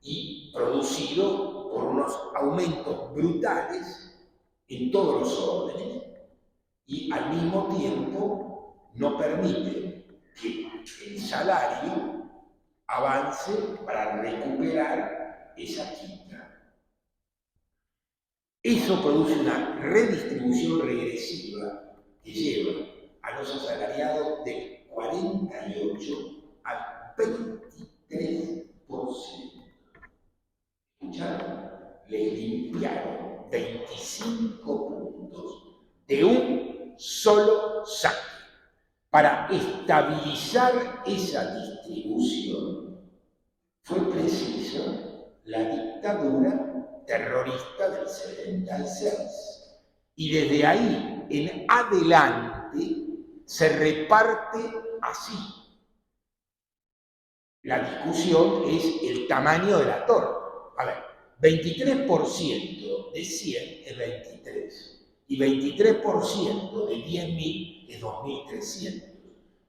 y producido por unos aumentos brutales en todos los órdenes y al mismo tiempo no permite que el salario avance para recuperar esa quita. Eso produce una redistribución regresiva que lleva a los asalariados del 48 al 23%. ¿Escucharon? Les limpiaron 25 puntos de un solo saque. Para estabilizar esa distribución fue preciso la dictadura terrorista del 76. Y desde ahí en adelante se reparte así. La discusión es el tamaño de la torta. A ver, 23% de 100 es 23 y 23% de 10.000 es 2.300.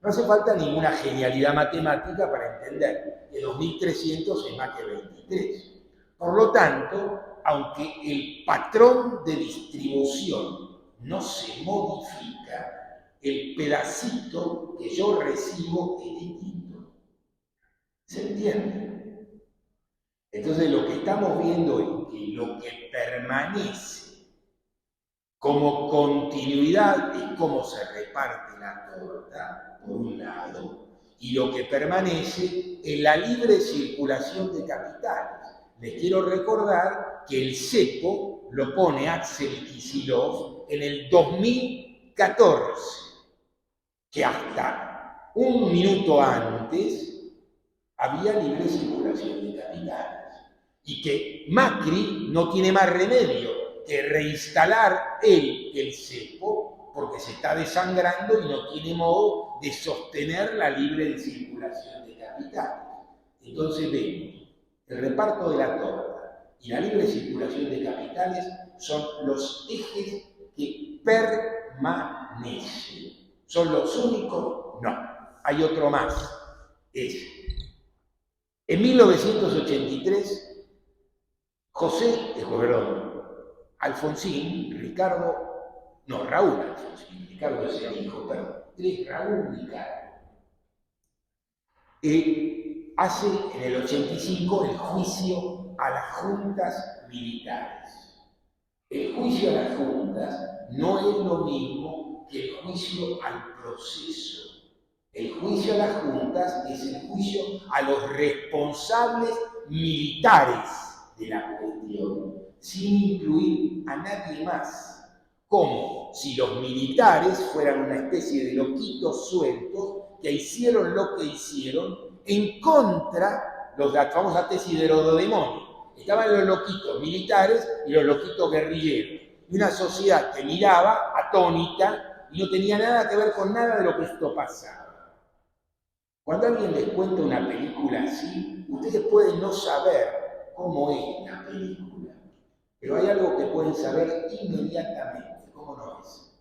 No hace falta ninguna genialidad matemática para entender que 2.300 es más que 23. Por lo tanto, aunque el patrón de distribución no se modifica, el pedacito que yo recibo es distinto. ¿Se entiende? Entonces lo que estamos viendo es que lo que permanece como continuidad es cómo se reparte la torta, por un lado, y lo que permanece es la libre circulación de capitales. Les quiero recordar que el cepo lo pone Axel Kicillof en el 2014, que hasta un minuto antes había libre circulación de capitales y que Macri no tiene más remedio que reinstalar el cepo porque se está desangrando y no tiene modo de sostener la libre circulación de capitales. Entonces vemos, el reparto de la torta y la libre circulación de capitales son los ejes que permanecen. ¿Son los únicos? No. Hay otro más. En 1983, Raúl Alfonsín, Ricardo es el hijo, perdón, Raúl Ricardo, hace en el 85 el juicio a las juntas militares. El juicio a las juntas no es lo mismo que el juicio al proceso. El juicio a las juntas es el juicio a los responsables militares de la cuestión, sin incluir a nadie más. Como si los militares fueran una especie de loquitos sueltos que hicieron lo que hicieron en contra de la famosa tesis de Herododemonio. Estaban los loquitos militares y los loquitos guerrilleros. Y una sociedad que miraba atónita y no tenía nada que ver con nada de lo que esto pasaba. Cuando alguien les cuenta una película así, ustedes pueden no saber cómo es la película, pero hay algo que pueden saber inmediatamente, cómo no es.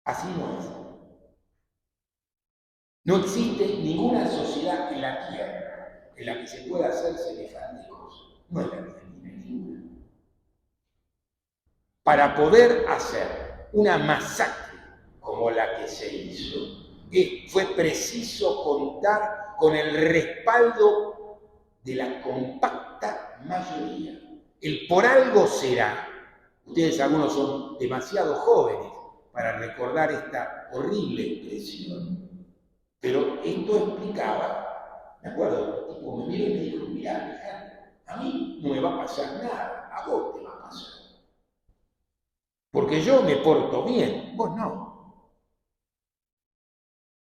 Así no es. No existe ninguna sociedad en la Tierra en la que se pueda hacer semejante cosa. No es la Argentina ninguna. Para poder hacer una masacre como la que se hizo, fue preciso contar con el respaldo de la compacta mayoría. El por algo será. Ustedes algunos son demasiado jóvenes para recordar esta horrible expresión, pero esto explicaba, me acuerdo, el tipo me miró y me dijo, mirá, Alejandro, a mí no me va a pasar nada, a vos te va a pasar. Porque yo me porto bien, vos no.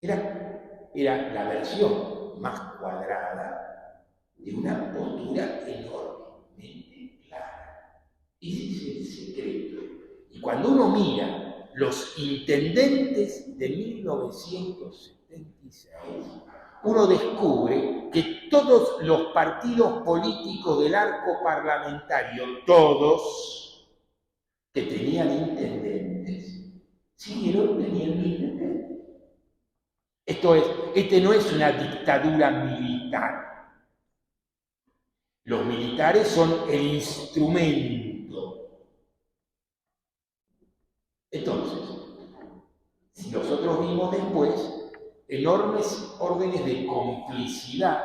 Era la versión más cuadrada de una postura enormemente clara. Ese es el secreto. Y cuando uno mira los intendentes de 1970, 76, uno descubre que todos los partidos políticos del arco parlamentario, todos que tenían intendentes, siguieron teniendo intendentes. Esto es, este no es una dictadura militar. Los militares son el instrumento. Entonces, si nosotros vimos después enormes órdenes de complicidad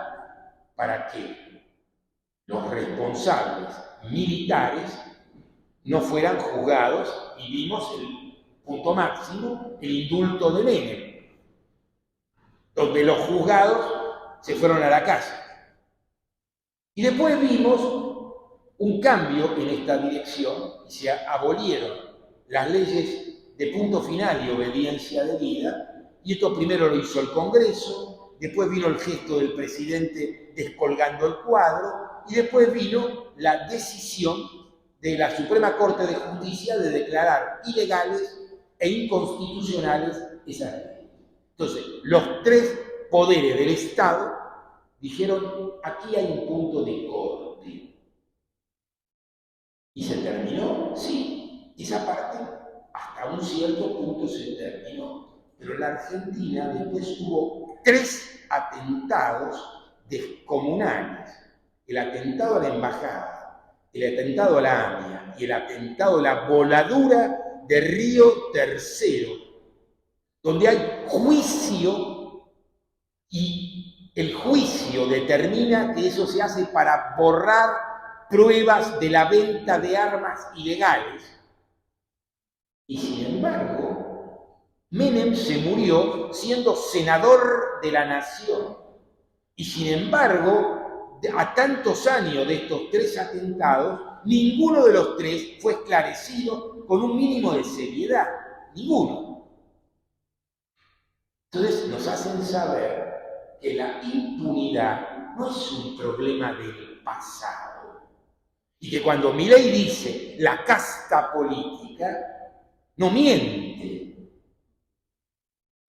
para que los responsables militares no fueran juzgados, y vimos el punto máximo, el indulto de Menem, donde los juzgados se fueron a la casa. Y después vimos un cambio en esta dirección y se abolieron las leyes de punto final y obediencia debida, y esto primero lo hizo el Congreso, después vino el gesto del presidente descolgando el cuadro, y después vino la decisión de la Suprema Corte de Justicia de declarar ilegales e inconstitucionales esas leyes. Entonces, los tres poderes del Estado dijeron, aquí hay un punto de corte. ¿Y se terminó? Sí, esa parte hasta un cierto punto se terminó. Pero en la Argentina después hubo 3 atentados descomunales. El atentado a la embajada, el atentado a la AMIA y el atentado a la voladura de Río Tercero, donde hay juicio y el juicio determina que eso se hace para borrar pruebas de la venta de armas ilegales. Y sin embargo, Menem se murió siendo senador de la nación. Y sin embargo, a tantos años de estos 3 atentados, ninguno de los 3 fue esclarecido con un mínimo de seriedad. Ninguno. Entonces nos hacen saber que la impunidad no es un problema del pasado. Y que cuando Milei dice la casta política, no miente.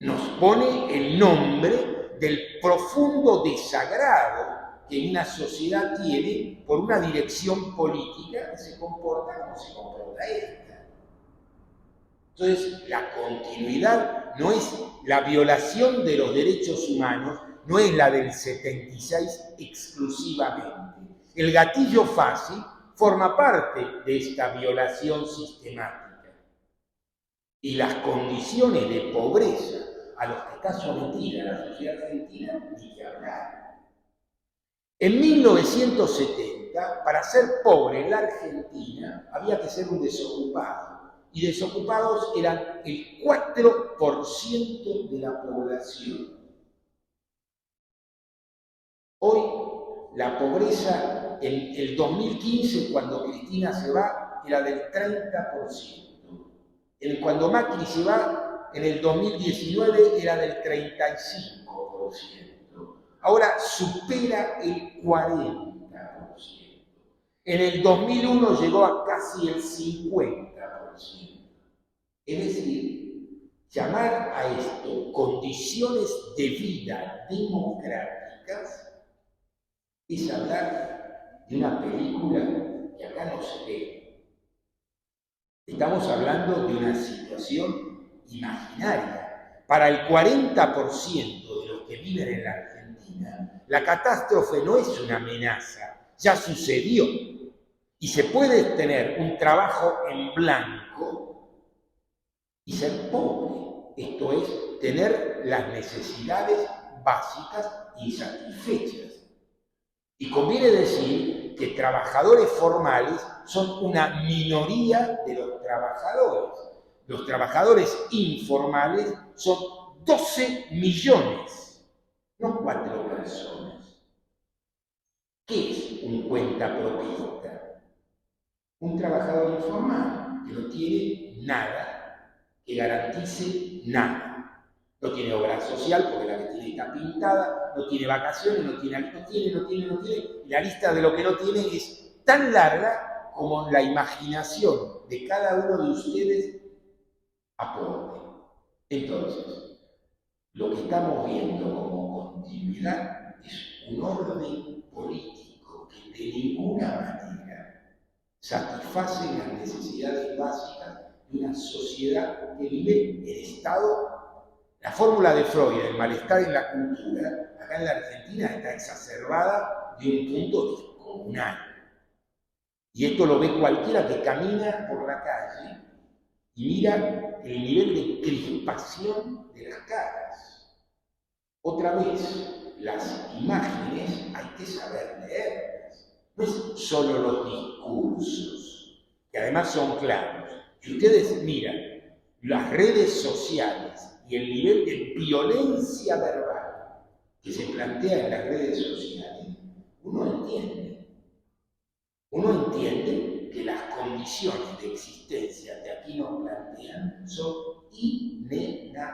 Nos pone el nombre del profundo desagrado que una sociedad tiene por una dirección política que se comporta como se comporta esta. Entonces, la continuidad no es la violación de los derechos humanos, no es la del 76 exclusivamente. El gatillo fácil forma parte de esta violación sistemática. Y las condiciones de pobreza a los que está sometida la sociedad argentina, ni que hablar. En 1970, para ser pobre en la Argentina, había que ser un desocupado. Y desocupados eran el 4% de la población. Hoy, la pobreza en el 2015, cuando Cristina se va, era del 30%. Cuando Macri se va, en el 2019 era del 35%. Ahora supera el 40%. En el 2001 llegó a casi el 50%. Es decir, llamar a esto condiciones de vida democráticas es hablar de una película que acá no se ve. Estamos hablando de una situación imaginaria. Para el 40% de los que viven en la Argentina, la catástrofe no es una amenaza, ya sucedió. Y se puede tener un trabajo en blanco y ser pobre. Esto es, tener las necesidades básicas insatisfechas. Y conviene decir que trabajadores formales son una minoría de los trabajadores. Los trabajadores informales son 12 millones, no 4 personas. ¿Qué es un cuentapropista? Un trabajador informal que no tiene nada, que garantice nada. No tiene obra social porque la que tiene está pintada, no tiene vacaciones, no tiene. Y la lista de lo que no tiene es tan larga como la imaginación de cada uno de ustedes aporte. Entonces, lo que estamos viendo como continuidad es un orden político que de ninguna manera satisface las necesidades básicas de una sociedad que vive en estado. La fórmula de Freud del malestar en la cultura, acá en la Argentina, está exacerbada de un punto descomunal. Y esto lo ve cualquiera que camina por la calle y mira el nivel de crispación de las caras. Otra vez, las imágenes hay que saber leerlas. No es solo los discursos, que además son claros. Si ustedes miran las redes sociales y el nivel de violencia verbal que se plantea en las redes sociales, uno entiende que las condiciones de existencia que aquí nos plantean son inenarrables.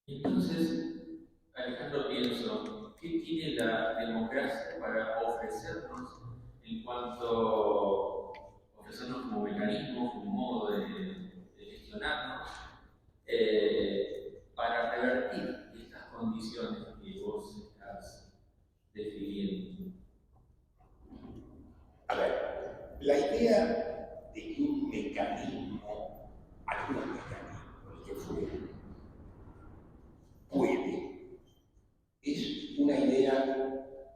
Entonces, Alejandro, pienso, ¿qué tiene la democracia para ofrecernos en cuanto ofrecernos como mecanismo, como modo de gestionarnos, para revertir estas condiciones que vos estás describiendo? A ver, la idea de que un mecanismo, algún mecanismo, el que fuere, puede, es una idea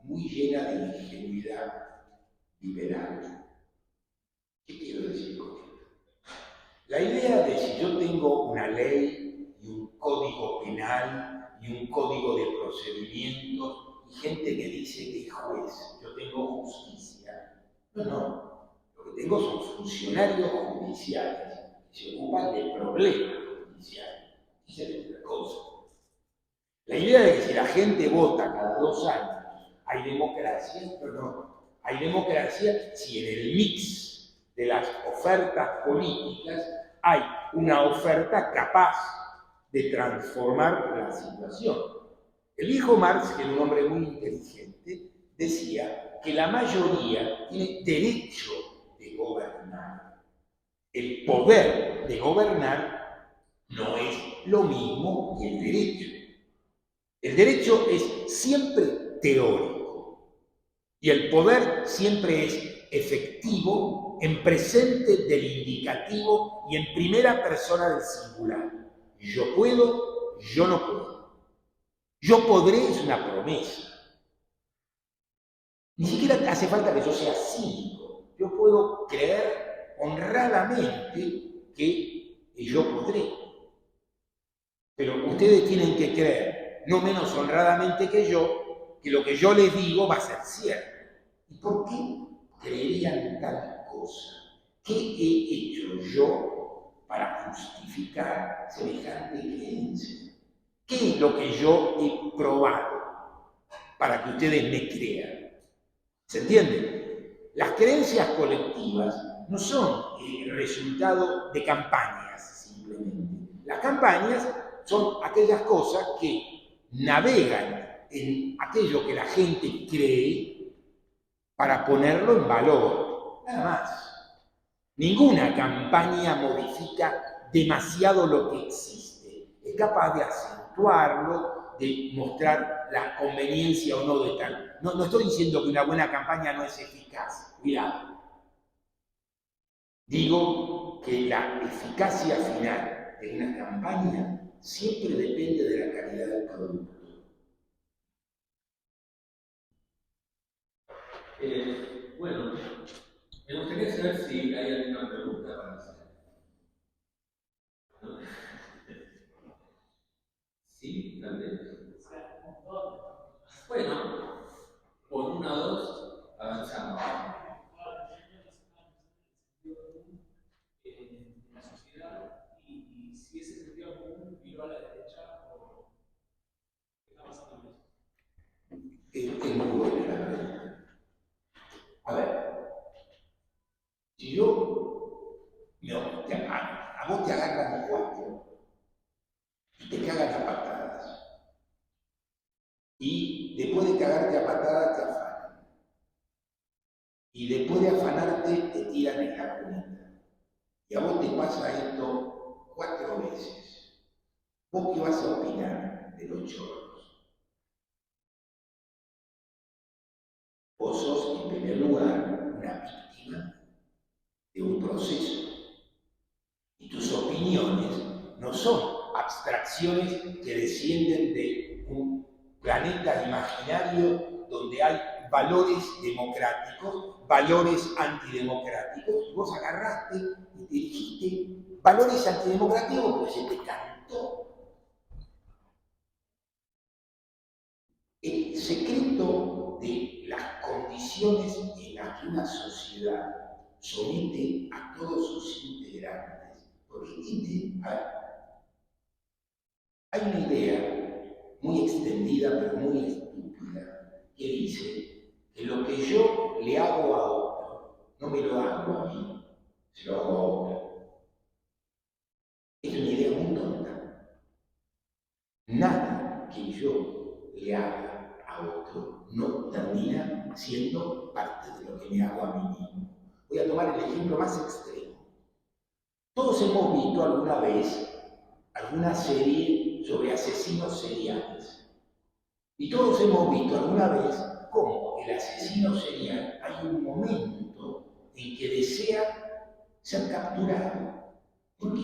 muy llena de ingenuidad liberal. ¿Qué quiero decir con esto? La idea de si yo tengo una ley y un código penal y un código de procedimientos y gente que dice que es juez, yo tengo justicia. No. Lo que tengo son funcionarios judiciales que se ocupan de problemas judiciales. Esa es otra cosa. La idea de que si la gente vota cada 2 años hay democracia, no. Hay democracia si en el mix de las ofertas políticas hay una oferta capaz de transformar la situación. El viejo Marx, que era un hombre muy inteligente, decía que la mayoría tiene derecho de gobernar. El poder de gobernar no es lo mismo que el derecho. El derecho es siempre teórico y el poder siempre es efectivo en presente del indicativo y en primera persona del singular. Yo puedo, yo no puedo. Yo podré es una promesa. Ni siquiera hace falta que yo sea cínico. Yo puedo creer honradamente que yo podré. Pero ustedes tienen que creer, no menos honradamente que yo, que lo que yo les digo va a ser cierto. ¿Y por qué creerían tal cosa? ¿Qué he hecho yo para justificar semejante creencia? ¿Qué es lo que yo he probado para que ustedes me crean? ¿Se entiende? Las creencias colectivas no son el resultado de campañas simplemente. Las campañas son aquellas cosas que navegan en aquello que la gente cree para ponerlo en valor. Nada más. Ninguna campaña modifica demasiado lo que existe. Es capaz de acentuarlo, de mostrar la conveniencia o no de tal. No estoy diciendo que una buena campaña no es eficaz. Cuidado. Digo que la eficacia final de una campaña siempre depende de la calidad del producto. Bueno, me gustaría saber si hay alguna pregunta para hacer. ¿No? Sí, tal vez. Bueno, con una o dos avanzamos. En la sociedad y si ese sentido común viró a la derecha o qué está pasando en eso. Es muy buena la pregunta. A ver, si yo, no, a vos te agarran los cuatro y te cagan a patadas. Y después de cagarte a patadas te afanan. Y después de afanarte te tiran en la cuneta. Y a vos te pasa esto 4 veces. ¿Vos qué vas a opinar de los chorros? Vos sos, en primer lugar, una víctima de un proceso. Y tus opiniones no son abstracciones que descienden de un planeta imaginario donde hay valores democráticos, valores antidemocráticos. Y vos agarraste y te dijiste valores antidemocráticos porque se te cantó. El secreto de las condiciones en las que una sociedad somete a todos sus integrantes. Porque hay una idea muy extendida pero muy estúpida que dice que lo que yo le hago a otro no me lo hago a mí, se lo hago a otro. Es una idea muy tonta. Nada que yo le haga a otro no termina siendo parte de lo que me hago a mí mismo. Voy a tomar el ejemplo más extremo. Todos hemos visto alguna vez alguna serie sobre asesinos seriales. Y todos hemos visto alguna vez cómo el asesino serial hay un momento en que desea ser capturado. ¿Por qué?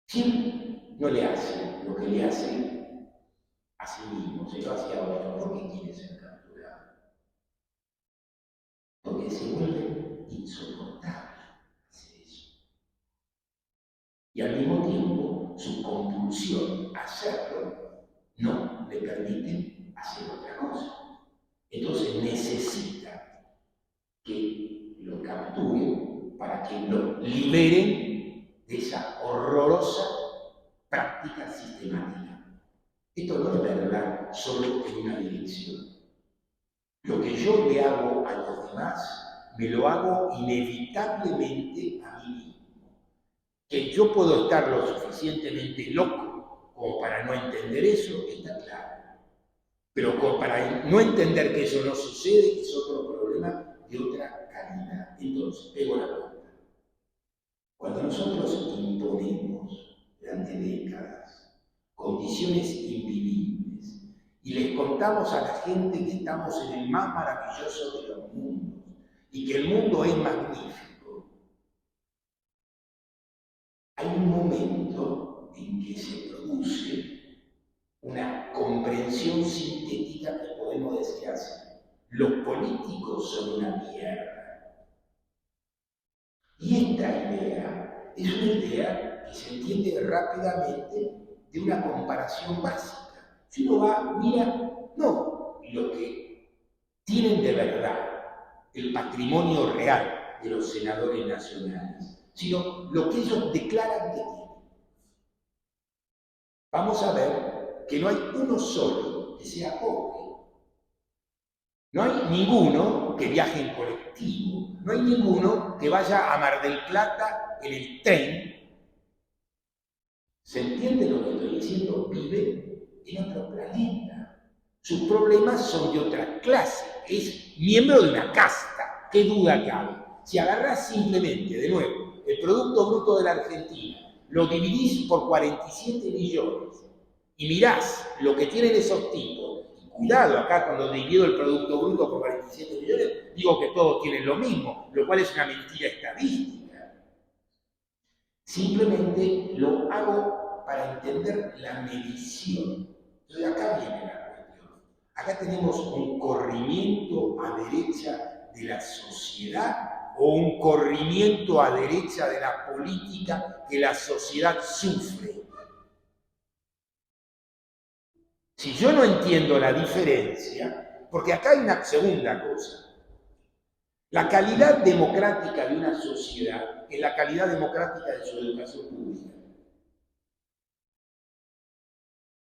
¿Quién no le hace lo que le hace a sí mismo, se lo hace a otro? ¿Por qué quiere ser capturado? Porque se vuelve insoportable hacer eso. Y al mismo tiempo, su compulsión a hacerlo no le permite hacer otra cosa. Entonces necesita que lo capturen para que lo liberen de esa horrorosa práctica sistemática. Esto no es verdad solo en una dirección. Lo que yo le hago a los demás, me lo hago inevitablemente a mí mismo. Que yo puedo estar lo suficientemente loco como para no entender eso, está claro. Pero para no entender que eso no sucede es otro problema de otra calidad. Entonces, pego la punta. Cuando nosotros imponemos durante décadas condiciones invivibles y les contamos a la gente que estamos en el más maravilloso de los mundos y que el mundo es magnífico, hay un momento en que se produce una comprensión sintética que podemos decir así: los políticos son una mierda. Y esta idea es una idea que se entiende rápidamente de una comparación básica. Si uno va, mira, no lo que tienen de verdad el patrimonio real de los senadores nacionales, sino lo que ellos declaran que tienen. Vamos a ver que no hay uno solo que sea pobre. No hay ninguno que viaje en colectivo, no hay ninguno que vaya a Mar del Plata en el tren. ¿Se entiende lo que estoy diciendo? Vive en otro planeta. Sus problemas son de otra clase. Es miembro de una casta. ¿Qué duda cabe? Si agarrás simplemente, de nuevo, el Producto Bruto de la Argentina, lo dividís por 47 millones y mirás lo que tienen esos tipos. Cuidado, acá cuando divido el Producto Bruto por 47 millones, digo que todos tienen lo mismo, lo cual es una mentira estadística. Simplemente lo hago para entender la medición. Entonces acá viene la cuestión. Acá tenemos un corrimiento a derecha de la sociedad o un corrimiento a derecha de la política que la sociedad sufre. Si yo no entiendo la diferencia, porque acá hay una segunda cosa. La calidad democrática de una sociedad es la calidad democrática de su educación pública.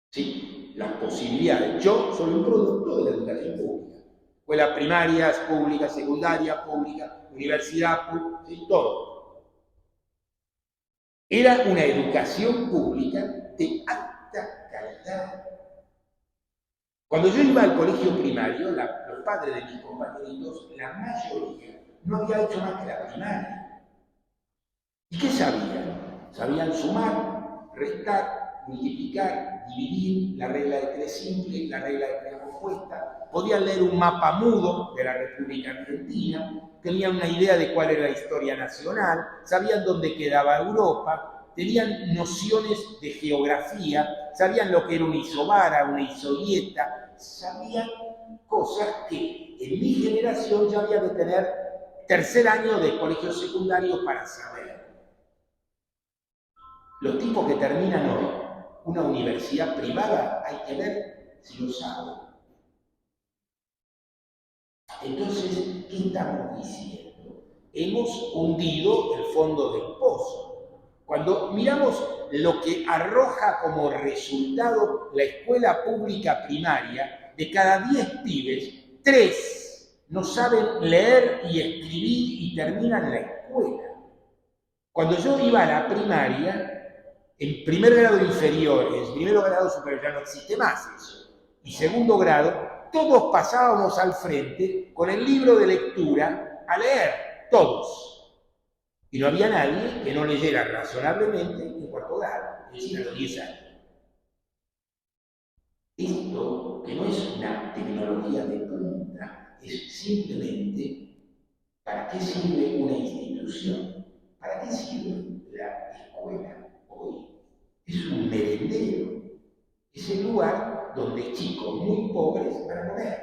Sí, las posibilidades. Yo soy un producto de la educación pública. Escuelas primarias, públicas, secundarias, públicas, universidad, sí, todo. Era una educación pública de alta calidad. Cuando yo iba al colegio primario, los padres de mis compañeritos, la mayoría, no había hecho más que la primaria. ¿Y qué sabían? Sabían sumar, restar, multiplicar, dividir, la regla de tres simple, la regla de tres compuesta. Podían leer un mapa mudo de la República Argentina, tenían una idea de cuál era la historia nacional, sabían dónde quedaba Europa, tenían nociones de geografía, sabían lo que era una isobara, una isovieta, sabían cosas que en mi generación ya había de tener tercer año de colegio secundario para saber. Los tipos que terminan hoy una universidad privada, hay que ver si lo saben. Entonces, ¿qué estamos diciendo? Hemos hundido el fondo del pozo. Cuando miramos lo que arroja como resultado la escuela pública primaria, de cada 10 pibes, 3 no saben leer y escribir y terminan la escuela. Cuando yo iba a la primaria, en primer grado inferior, en primer grado superior, ya no existe más eso, y segundo grado, todos pasábamos al frente con el libro de lectura a leer, todos. Y no había nadie que no leyera razonablemente en cuarto grado, es decir, a los 10 años. Esto, que no es una tecnología de punta, es simplemente para qué sirve una institución, para qué sirve la escuela hoy. Es un merendero, es el lugar donde chicos muy pobres van a comer.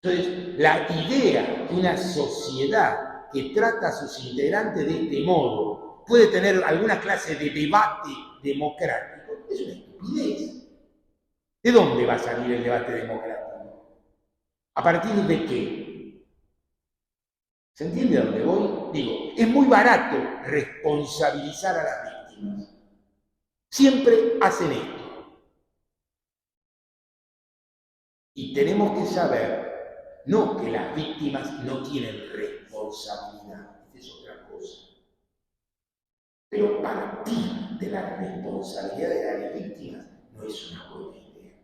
Entonces, la idea de una sociedad que trata a sus integrantes de este modo puede tener alguna clase de debate democrático, es una estupidez. ¿De dónde va a salir el debate democrático? ¿A partir de qué? ¿Se entiende a dónde voy? Digo, es muy barato responsabilizar a las víctimas. Siempre hacen esto. Y tenemos que saber, no que las víctimas no tienen responsabilidad, es otra cosa. Pero partir de la responsabilidad de las víctimas no es una buena idea.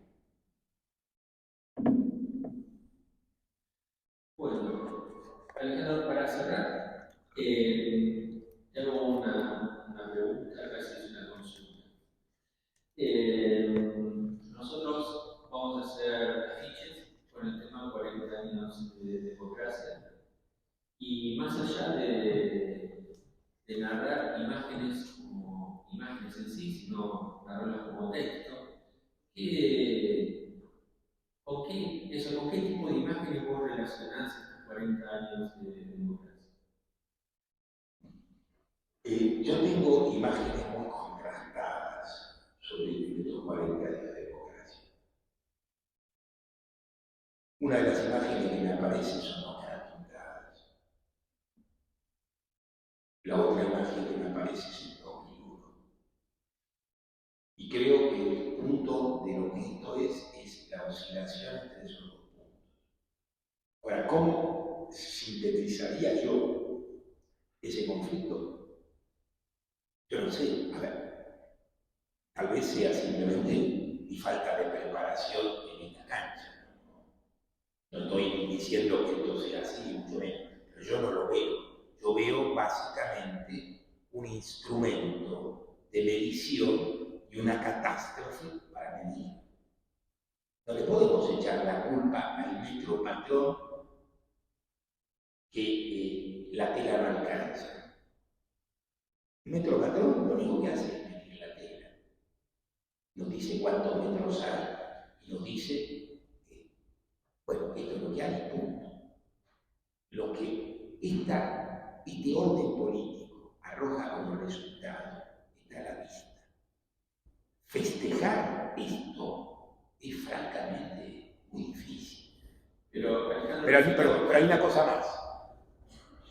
Bueno, Alejandro, para cerrar, tengo una pregunta, casi es una consulta. Nosotros vamos a hacer afiches con el tema 40 años de democracia y más allá de narrar imágenes como imágenes en sí, sino narrarlas como texto, ¿con qué tipo de imágenes vos relacionás estos 40 años de democracia? Yo tengo imágenes muy contrastadas sobre estos 40 años de democracia. Una de las imágenes que me aparece son las caras pintadas. La otra imagen que me aparece es el 2001. Y creo que el punto de lo que esto es la oscilación entre esos dos puntos. Ahora, ¿cómo sintetizaría yo ese conflicto? Yo no sé, a ver, tal vez sea simplemente mi falta de preparación en esta cancha. No estoy diciendo que esto sea así, mucho menos, pero yo no lo veo. Yo veo básicamente un instrumento de medición y una catástrofe para medir. No le podemos echar la culpa al metro patrón que la tela no alcanza. El metro patrón lo único que hace es medir la tela. Nos dice cuántos metros hay y nos dice, bueno, esto es lo que hay, punto. Lo que este orden político arroja como resultado está a la vista. Festejar esto es francamente muy difícil. Pero hay una cosa más.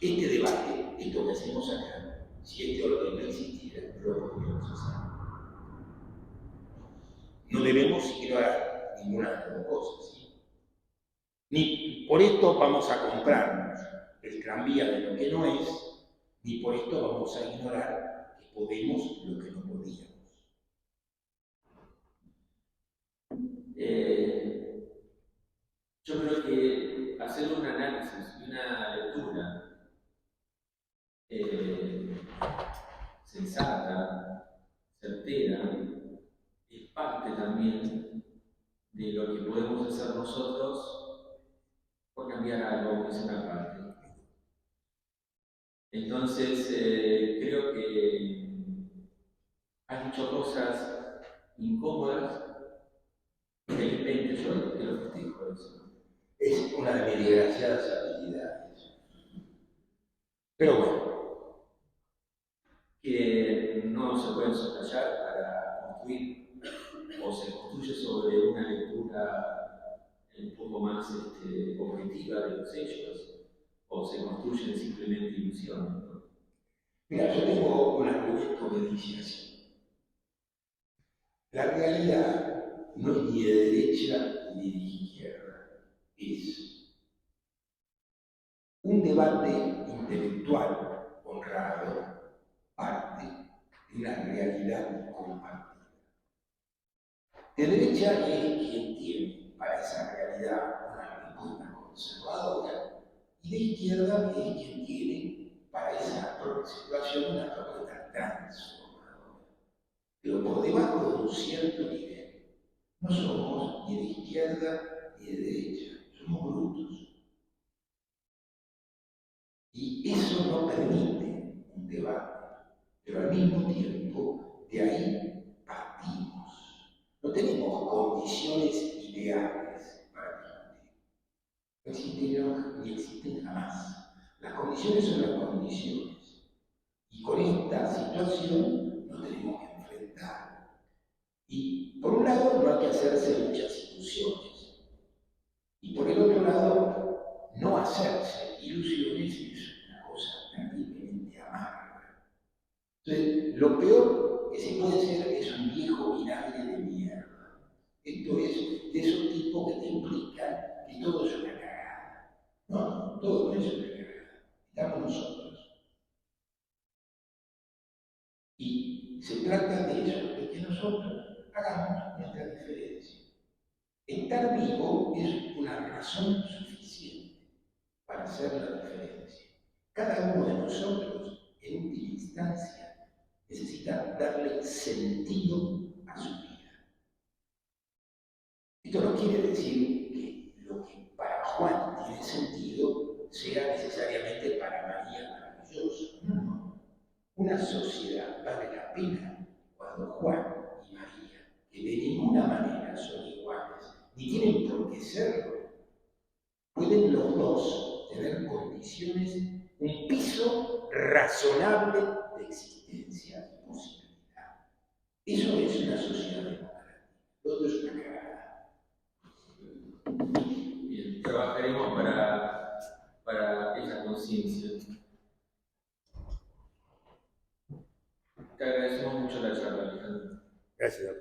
Este debate, esto que hacemos acá, si este orden no existiera, no lo podríamos hacer. No debemos ignorar ninguna de las dos cosas, ¿sí? Ni por esto vamos a comprarnos el tranvía de lo que no es, ni por esto vamos a ignorar que podemos lo que no podíamos. Yo creo que hacer un análisis y una lectura sensata, certera, es parte también de lo que podemos hacer nosotros por cambiar algo, es una parte. Entonces, creo que has dicho cosas incómodas, felizmente yo te lo festejo eso. Es una de mis desgraciadas habilidades. Pero bueno, Que no se pueden soslayar para construir, o se construye sobre una lectura un poco más objetiva de los hechos, o se construyen simplemente ilusiones, ¿no? mira, yo tengo un argumento que dice así. La realidad no es ni de derecha ni de izquierda, es un debate intelectual honrado, parte de una realidad compartida. De derecha es quien tiene para esa realidad una respuesta conservadora, y de izquierda es quien tiene para esa situación una propuesta transformadora. Pero por debajo de un cierto nivel, no somos ni de izquierda ni de derecha, somos brutos. Y eso no permite un debate, pero al mismo tiempo de ahí partimos. No tenemos condiciones ideales para discutir. No existen ni existen jamás. Las condiciones son las condiciones. Y con esta situación nos tenemos que enfrentar. Y por un lado no hay que hacerse muchas ilusiones. Y por el otro lado, no hacerse ilusiones es una cosa terriblemente amarga. Entonces, lo peor que se puede hacer es un viejo vinagre de mierda. Esto es de esos tipos que te implican que todo es una cagada. No, todo no es una cagada. Estamos nosotros. Y se trata de eso, de que nosotros hagamos nuestra diferencia. Estar vivo es una razón suficiente para hacer la diferencia. Cada uno de nosotros, en última instancia, necesita darle sentido a su vida. Esto no quiere decir que lo que para Juan tiene sentido sea necesariamente para María maravilloso. No. Una sociedad vale la pena cuando Juan y María, que de ninguna manera son iguales, ni tienen por qué serlo, pueden los dos tener condiciones, un piso razonable de existencia y posibilidad. Eso es una sociedad democrática. Todo es una cagada. Bien, trabajaremos para esa conciencia. Te agradecemos mucho la charla, Alejandro. Gracias.